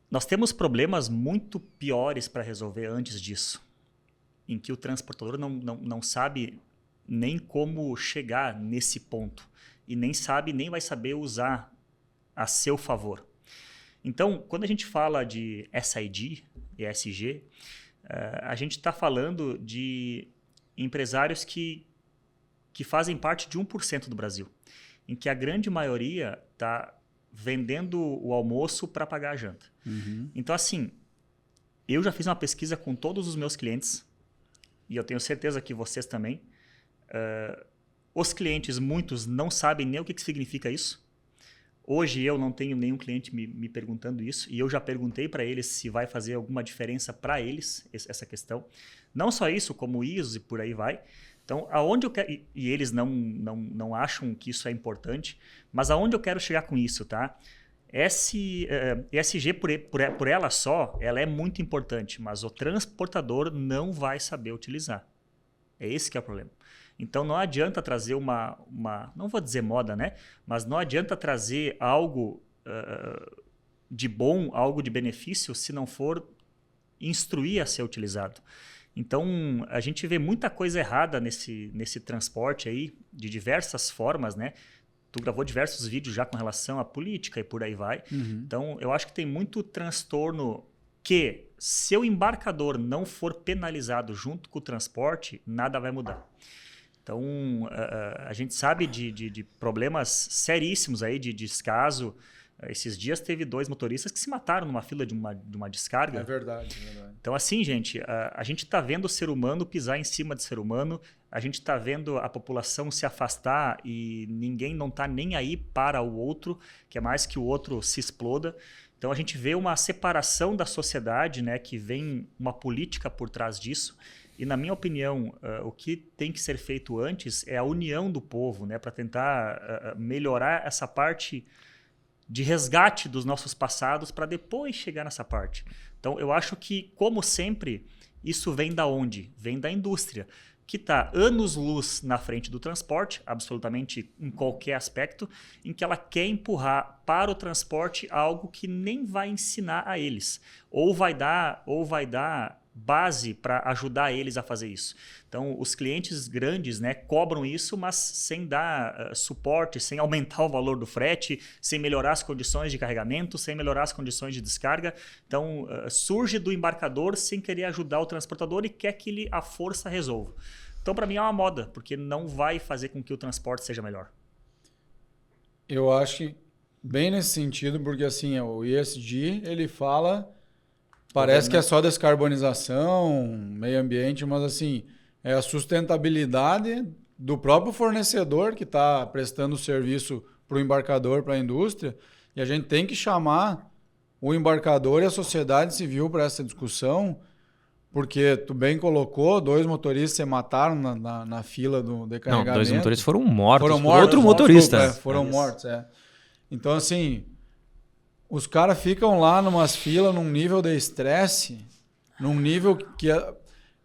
Nós temos problemas muito piores para resolver antes disso, em que o transportador não sabe nem como chegar nesse ponto e nem vai saber usar a seu favor. Então, quando a gente fala de SID e ESG, a gente está falando de empresários que fazem parte de 1% do Brasil, em que a grande maioria está vendendo o almoço para pagar a janta. Então, assim, eu já fiz uma pesquisa com todos os meus clientes, e eu tenho certeza que vocês também. Os clientes, muitos, não sabem nem o que significa isso. Hoje eu não tenho nenhum cliente me perguntando isso, e eu já perguntei para eles se vai fazer alguma diferença para eles, essa questão. Não só isso, como ISOs e por aí vai. Então, aonde eu quero... E eles não acham que isso é importante, mas aonde eu quero chegar com isso, tá? ESG por ela só, ela é muito importante, mas o transportador não vai saber utilizar. É esse que é o problema. Então, não adianta trazer uma não vou dizer moda, né? Mas não adianta trazer algo de bom, algo de benefício, se não for instruir a ser utilizado. Então, a gente vê muita coisa errada nesse transporte aí, de diversas formas, né? Tu gravou diversos vídeos já com relação à política e por aí vai. Então, eu acho que tem muito transtorno que, se o embarcador não for penalizado junto com o transporte, nada vai mudar. Então, a gente sabe de problemas seríssimos aí, de descaso. Esses dias teve 2 motoristas que se mataram numa fila de uma descarga. É verdade, é verdade. Então, assim, gente, a gente está vendo o ser humano pisar em cima do ser humano, a gente está vendo a população se afastar e ninguém não está nem aí para o outro, que é mais que o outro se exploda. Então, a gente vê uma separação da sociedade, né, que vem uma política por trás disso. E, na minha opinião, o que tem que ser feito antes é a união do povo, né, para tentar melhorar essa parte de resgate dos nossos passados para depois chegar nessa parte. Então, eu acho que, como sempre, isso vem da onde? Vem da indústria, que está anos-luz na frente do transporte, absolutamente em qualquer aspecto, em que ela quer empurrar para o transporte algo que nem vai ensinar a eles, ou vai dar base para ajudar eles a fazer isso. Então, os clientes grandes, né, cobram isso, mas sem dar suporte, sem aumentar o valor do frete, sem melhorar as condições de carregamento, sem melhorar as condições de descarga. Então, surge do embarcador sem querer ajudar o transportador e quer que ele, à força, resolva. Então, para mim, é uma moda, porque não vai fazer com que o transporte seja melhor. Eu acho que bem nesse sentido, porque assim, o ESG, ele fala... Parece que é só descarbonização, meio ambiente, mas assim, é a sustentabilidade do próprio fornecedor que está prestando o serviço para o embarcador, para a indústria, e a gente tem que chamar o embarcador e a sociedade civil para essa discussão, porque tu bem colocou, 2 motoristas se mataram na fila do decarregamento. Não, 2 motoristas foram mortos. Foram mortos, outro motorista. Desculpa, foram mortos, Então, assim... Os caras ficam lá numas filas, num nível de estresse, num nível que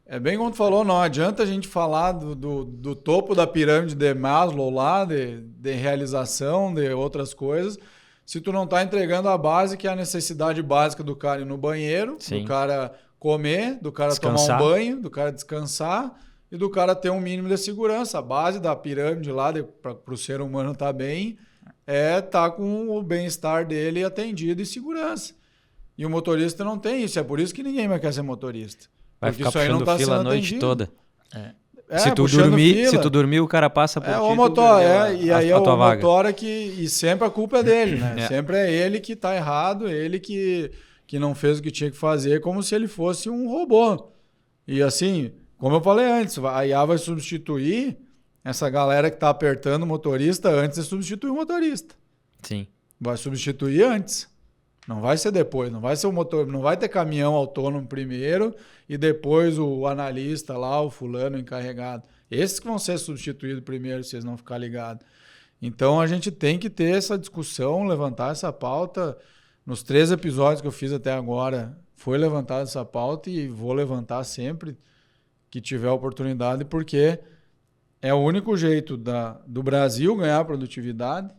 é bem como tu falou, não adianta a gente falar do topo da pirâmide de Maslow lá, de realização, de outras coisas, se tu não tá entregando a base, que é a necessidade básica do cara ir no banheiro, Sim. do cara comer, do cara Descansar. tomar um banho, do cara descansar e do cara ter um mínimo de segurança. A base da pirâmide lá, para o ser humano estar bem... tá com o bem-estar dele atendido e segurança. E o motorista não tem isso. É por isso que ninguém mais quer ser motorista. Vai porque ficar isso aí não puxando tá fila sendo a noite atendido. toda. Se tu dormir, o cara passa por ti. o motor, e aí é o tua vaga. motora e sempre a culpa é dele, né? Sempre é ele que tá errado, ele que não fez o que tinha que fazer, como se ele fosse um robô. E assim, como eu falei antes, a IA vai substituir essa galera que tá apertando o motorista antes de substituir o motorista. Sim. Vai substituir antes. Não vai ser depois. Não vai ser o motor, não vai ter caminhão autônomo primeiro e depois o analista lá, o fulano encarregado. Esses que vão ser substituídos primeiro, se vocês não ficar ligados. Então a gente tem que ter essa discussão, levantar essa pauta. Nos 3 episódios que eu fiz até agora, foi levantada essa pauta e vou levantar sempre que tiver oportunidade, porque é o único jeito do Brasil ganhar produtividade,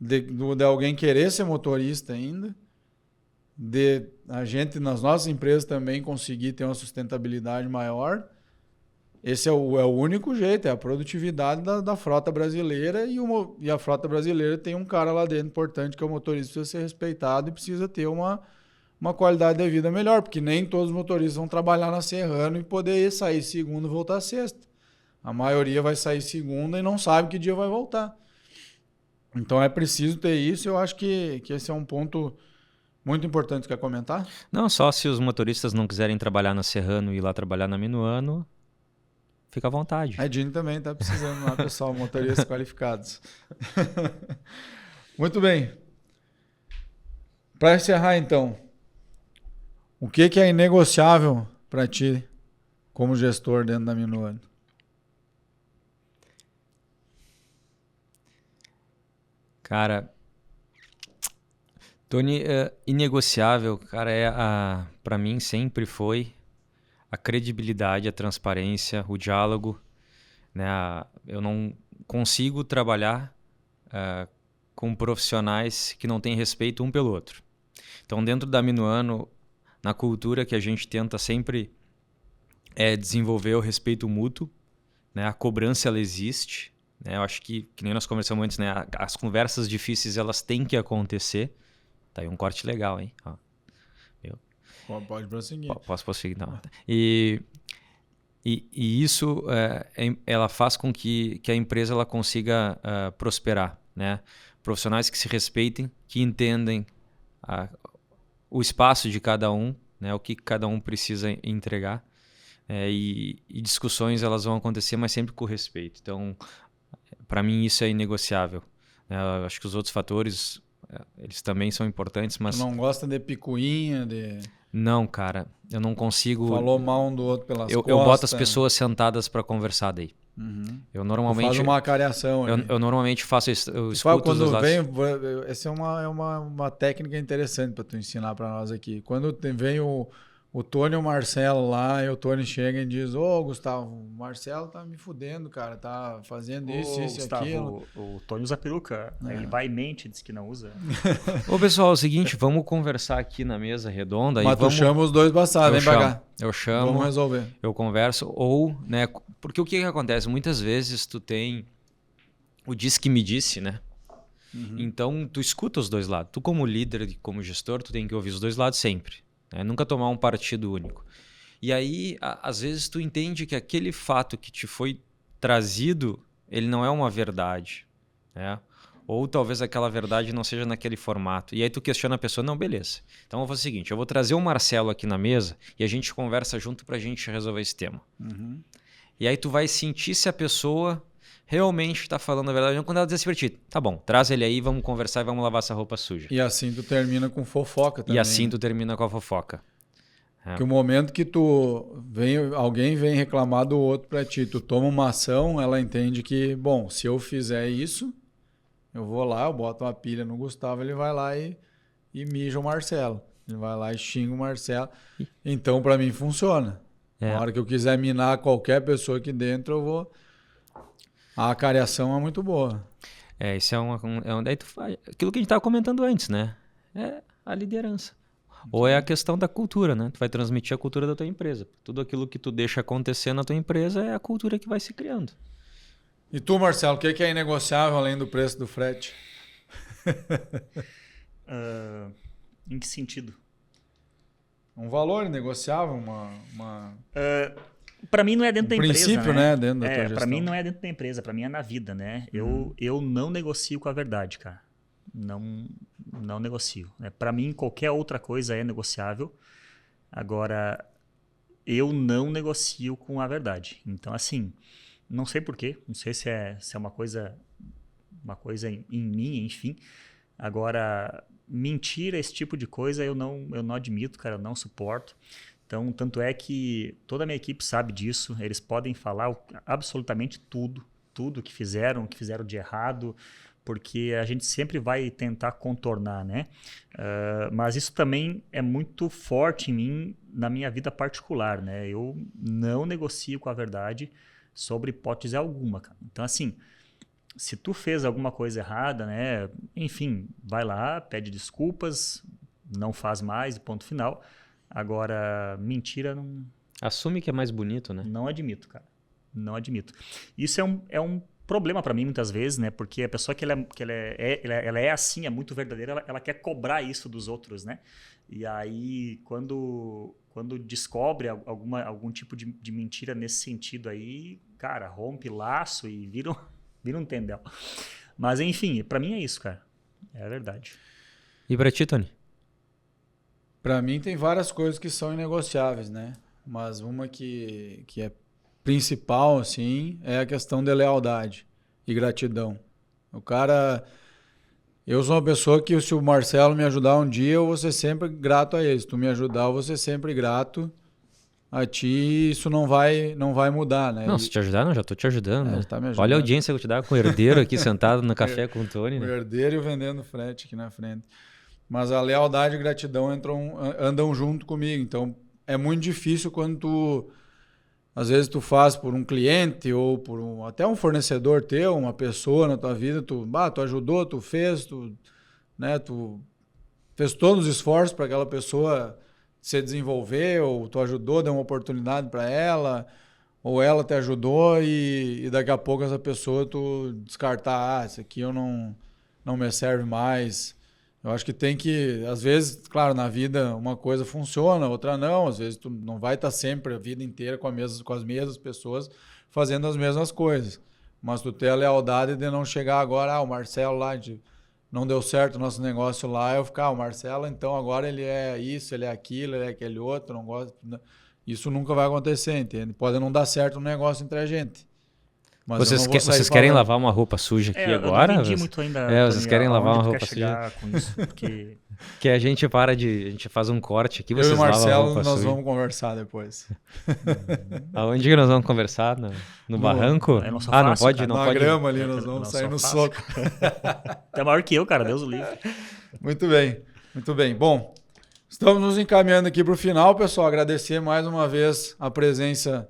de alguém querer ser motorista ainda, de a gente, nas nossas empresas, também conseguir ter uma sustentabilidade maior. Esse é o único jeito, é a produtividade da frota brasileira, e a frota brasileira tem um cara lá dentro importante, que é o motorista, precisa ser respeitado e precisa ter uma qualidade de vida melhor, porque nem todos os motoristas vão trabalhar na Serrano e poder sair segunda e voltar sexta. A maioria vai sair segunda e não sabe que dia vai voltar. Então é preciso ter isso. Eu acho que esse é um ponto muito importante. Quer comentar? Não, só se os motoristas não quiserem trabalhar na Serrano e ir lá trabalhar na Minuano, fica à vontade. A Edine também está precisando lá, pessoal, motoristas qualificados. Muito bem. Para encerrar, então, o que é inegociável para ti como gestor dentro da Minuano? Cara, Tony, inegociável, cara, para mim sempre foi a credibilidade, a transparência, o diálogo, né? Eu não consigo trabalhar com profissionais que não têm respeito um pelo outro. Então, dentro da Minuano, na cultura que a gente tenta sempre desenvolver o respeito mútuo, né? A cobrança, ela existe. Eu acho que nem nós conversamos antes, né? As conversas difíceis, elas têm que acontecer. Tá aí um corte legal, hein? Ó. Pode prosseguir. Posso prosseguir, não. E isso ela faz com que a empresa ela consiga prosperar, né? Profissionais que se respeitem, que entendem o espaço de cada um, né? O que cada um precisa entregar. E discussões elas vão acontecer, mas sempre com respeito. Então, para mim isso é inegociável. Eu acho que os outros fatores, eles também são importantes, mas... Tu não gosta de picuinha, de... Não, cara, eu não consigo... Falou mal um do outro pelas costas. Eu boto as pessoas sentadas para conversar daí. Eu Tu normalmente... faz uma cariação. ali. Eu normalmente faço isso, eu Tu fala escuto os dois quando lados. vem, essa é uma técnica interessante para tu ensinar para nós aqui. Quando vem o Tony e o Marcelo lá, e o Tony chega e diz: Ô, Gustavo, o Marcelo tá me fudendo, cara, tá fazendo isso, isso e Gustavo, aquilo. o Tony usa peruca. Ele vai e mente, diz que não usa. Ô, pessoal, é o seguinte, vamos conversar aqui na mesa redonda. Mas E tu vamos... chama os dois passados, vem pra cá. Eu chamo, Vamos resolver. eu converso, ou, né, porque o que acontece? Muitas vezes tu tem o diz que me disse, né? Então, tu escuta os dois lados. Tu como líder e como gestor, tu tem que ouvir os dois lados sempre. Né? Nunca tomar um partido único. E aí, às vezes, tu entende que aquele fato que te foi trazido, ele não é uma verdade. Né? Ou talvez aquela verdade não seja naquele formato. E aí tu questiona a pessoa, não, beleza. Então eu vou fazer o seguinte, eu vou trazer o Marcelo aqui na mesa e a gente conversa junto pra gente resolver esse tema. E aí tu vai sentir se a pessoa realmente está falando a verdade. Quando ela diz assim pra ti, tá bom, traz ele aí, vamos conversar e vamos lavar essa roupa suja. E assim tu termina com fofoca também. E assim tu termina com a fofoca. Que o momento que alguém vem reclamar do outro pra ti, tu toma uma ação, ela entende que, bom, se eu fizer isso, eu vou lá, eu boto uma pilha no Gustavo, ele vai lá e mija o Marcelo. Ele vai lá e xinga o Marcelo. Então, pra mim, funciona. Na hora que eu quiser minar qualquer pessoa aqui dentro, eu vou... A cariação é muito boa. Isso daí tu faz aquilo que a gente estava comentando antes, né? É a liderança. Ou é a questão da cultura, né? Tu vai transmitir a cultura da tua empresa. Tudo aquilo que tu deixa acontecer na tua empresa é a cultura que vai se criando. E tu, Marcelo, o que é inegociável além do preço do frete? Em que sentido? Um valor inegociável, Para mim não é dentro da empresa, princípio, né? Dentro da tua gestão. Para mim não é dentro da empresa, para mim é na vida, né? Eu não negocio com a verdade, cara. Não negocio. Né? Para mim qualquer outra coisa é negociável. Agora eu não negocio com a verdade. Então assim, não sei porquê, não sei se é uma coisa em mim, enfim. Agora mentira, esse tipo de coisa eu não admito, cara, eu não suporto. Então, tanto é que toda a minha equipe sabe disso, eles podem falar absolutamente tudo que fizeram de errado, porque a gente sempre vai tentar contornar, né? Mas isso também é muito forte em mim, na minha vida particular, né? Eu não negocio com a verdade sobre hipótese alguma, cara. Então, assim, se tu fez alguma coisa errada, né? Enfim, vai lá, pede desculpas, não faz mais, ponto final. Agora, mentira não... Assume que é mais bonito, né? Não admito, cara. Não admito. Isso é um problema para mim muitas vezes, né? Porque a pessoa que ela é assim, é muito verdadeira, ela quer cobrar isso dos outros, né? E aí, quando descobre algum tipo de mentira nesse sentido aí, cara, rompe laço e vira um tendel. Mas, enfim, para mim é isso, cara. É a verdade. E pra ti, Tony? Para mim tem várias coisas que são inegociáveis, né? Mas uma que é principal, assim, é a questão de lealdade e gratidão. O cara... Eu sou uma pessoa que se o Marcelo me ajudar um dia, eu vou ser sempre grato a ele. Se tu me ajudar, eu vou ser sempre grato a ti. Isso não vai mudar, né? Não, se te ajudar, não, já tô te ajudando. Né? Tá me ajudando. Olha a audiência que eu vou te dar com o herdeiro aqui sentado no café com o Tony. O Né? herdeiro e o vendendo frete aqui na frente. Mas a lealdade e a gratidão andam junto comigo. Então, é muito difícil quando às vezes tu faz por um cliente ou por até um fornecedor teu, uma pessoa na tua vida, tu ajudou, tu fez, tu fez todos os esforços para aquela pessoa se desenvolver, ou tu ajudou, deu uma oportunidade para ela, ou ela te ajudou e daqui a pouco essa pessoa tu descartar, isso aqui eu não me serve mais. Eu acho que tem que, às vezes, claro, na vida uma coisa funciona, outra não. Às vezes tu não vai estar sempre a vida inteira com as mesmas pessoas fazendo as mesmas coisas. Mas tu ter a lealdade de não chegar agora, o Marcelo lá, não deu certo o nosso negócio lá, eu ficar, o Marcelo, então agora ele é isso, ele é aquilo, ele é aquele outro, não gosta. Isso nunca vai acontecer, entende? Pode não dar certo um negócio entre a gente. Mas vocês querem lavar uma roupa suja aqui agora? Eu não entendi muito ainda. Vocês querem lavar uma roupa suja? Com isso, porque Que a gente faz um corte aqui, Eu vocês e o lavam a Marcelo, roupa nós suja. vamos conversar depois. Aonde que nós vamos conversar? No barranco? É no sofá, Não pode, cara. não Na pode. grama ali, nós vamos Não, sair no sofá. soco. Até maior que eu, cara, Deus o livre. Muito bem, muito bem. Bom, estamos nos encaminhando aqui para o final, pessoal. Agradecer mais uma vez a presença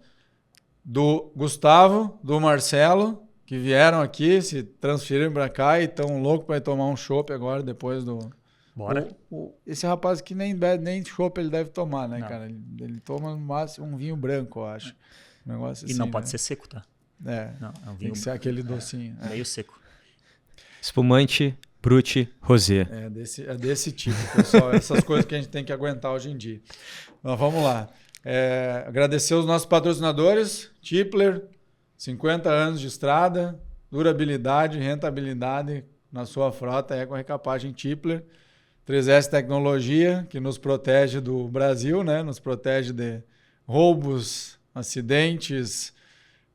do Gustavo, do Marcelo, que vieram aqui, se transferiram para cá e estão loucos para ir tomar um chopp agora, depois do... Bora. Esse rapaz que nem chopp ele deve tomar, né, Não. cara? Ele toma no máximo um vinho branco, eu acho. Um negócio E assim, não pode né? ser seco, tá? É, Não, é um tem vinho que ser aquele docinho. meio seco. Espumante, Brut, Rosé. É desse tipo, pessoal. Essas coisas que a gente tem que aguentar hoje em dia. Mas vamos lá. Agradecer os nossos patrocinadores. Tipler, 50 anos de estrada, durabilidade, rentabilidade na sua frota é com a recapagem Tipler. 3S Tecnologia, que nos protege do Brasil, né? Nos protege de roubos, acidentes.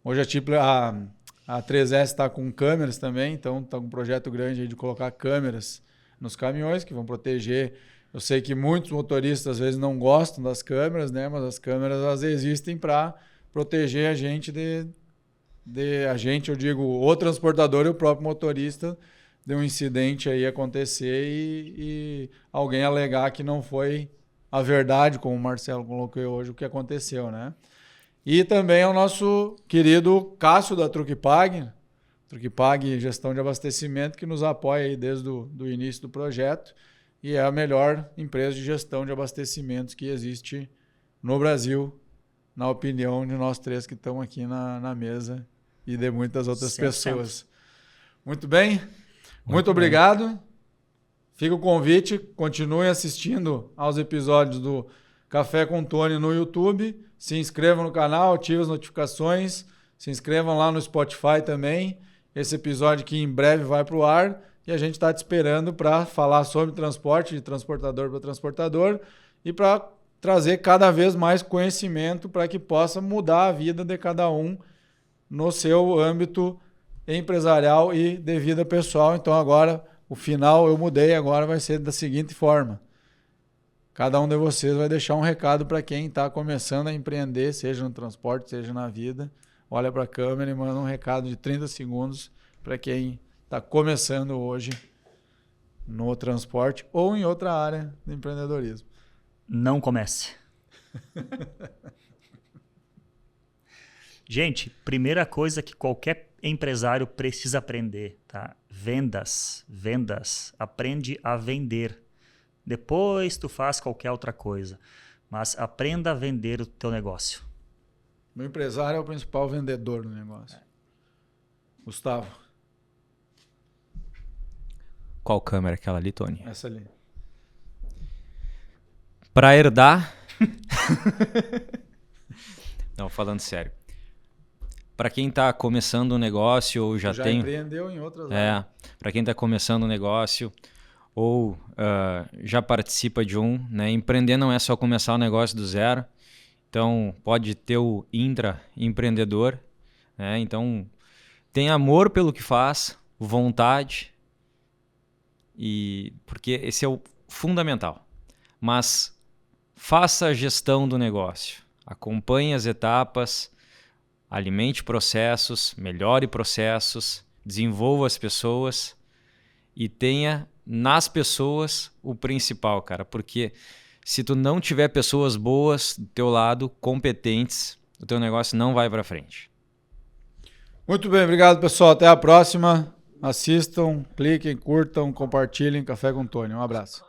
Hoje a Tipler, a 3S está com câmeras também, então está com um projeto grande aí de colocar câmeras nos caminhões que vão proteger. Eu sei que muitos motoristas às vezes não gostam das câmeras, né? Mas as câmeras elas existem para proteger a gente a gente, eu digo, o transportador e o próprio motorista de um incidente aí acontecer e alguém alegar que não foi a verdade, como o Marcelo colocou hoje, o que aconteceu, né? E também ao nosso querido Cássio da Truquipag, Truquipag Gestão de Abastecimento, que nos apoia aí desde o início do projeto e é a melhor empresa de gestão de abastecimentos que existe no Brasil, na opinião de nós três que estamos aqui na mesa e de muitas outras 100%. pessoas. Muito bem, muito obrigado. Fica o convite, continue assistindo aos episódios do Café com Tony no YouTube. Se inscrevam no canal, ativem as notificações. Se inscrevam lá no Spotify também. Esse episódio que em breve vai para o ar. E a gente está te esperando para falar sobre transporte, de transportador para transportador. E para trazer cada vez mais conhecimento para que possa mudar a vida de cada um no seu âmbito empresarial e de vida pessoal. Então agora, o final eu mudei, agora vai ser da seguinte forma. Cada um de vocês vai deixar um recado para quem está começando a empreender, seja no transporte, seja na vida. Olha para a câmera e manda um recado de 30 segundos para quem está começando hoje no transporte ou em outra área do empreendedorismo. Não comece. Gente, primeira coisa que qualquer empresário precisa aprender, tá? Vendas. Aprende a vender. Depois tu faz qualquer outra coisa. Mas aprenda a vender o teu negócio. O empresário é o principal vendedor do negócio. Gustavo. Qual câmera? Aquela ali, Tony? Essa ali. Para herdar... Não, falando sério. Para quem está começando um negócio ou já tem... empreendeu em outras áreas. Para quem está começando um negócio ou já participa de um, né? Empreender não é só começar o negócio do zero. Então, pode ter o intraempreendedor, né? Então, tem amor pelo que faz, vontade, porque esse é o fundamental. Mas faça a gestão do negócio, acompanhe as etapas, alimente processos, melhore processos, desenvolva as pessoas e tenha nas pessoas o principal, cara, porque se tu não tiver pessoas boas do teu lado, competentes, o teu negócio não vai para frente. Muito bem, obrigado pessoal, até a próxima. Assistam, cliquem, curtam, compartilhem. Café com Tony. Um abraço.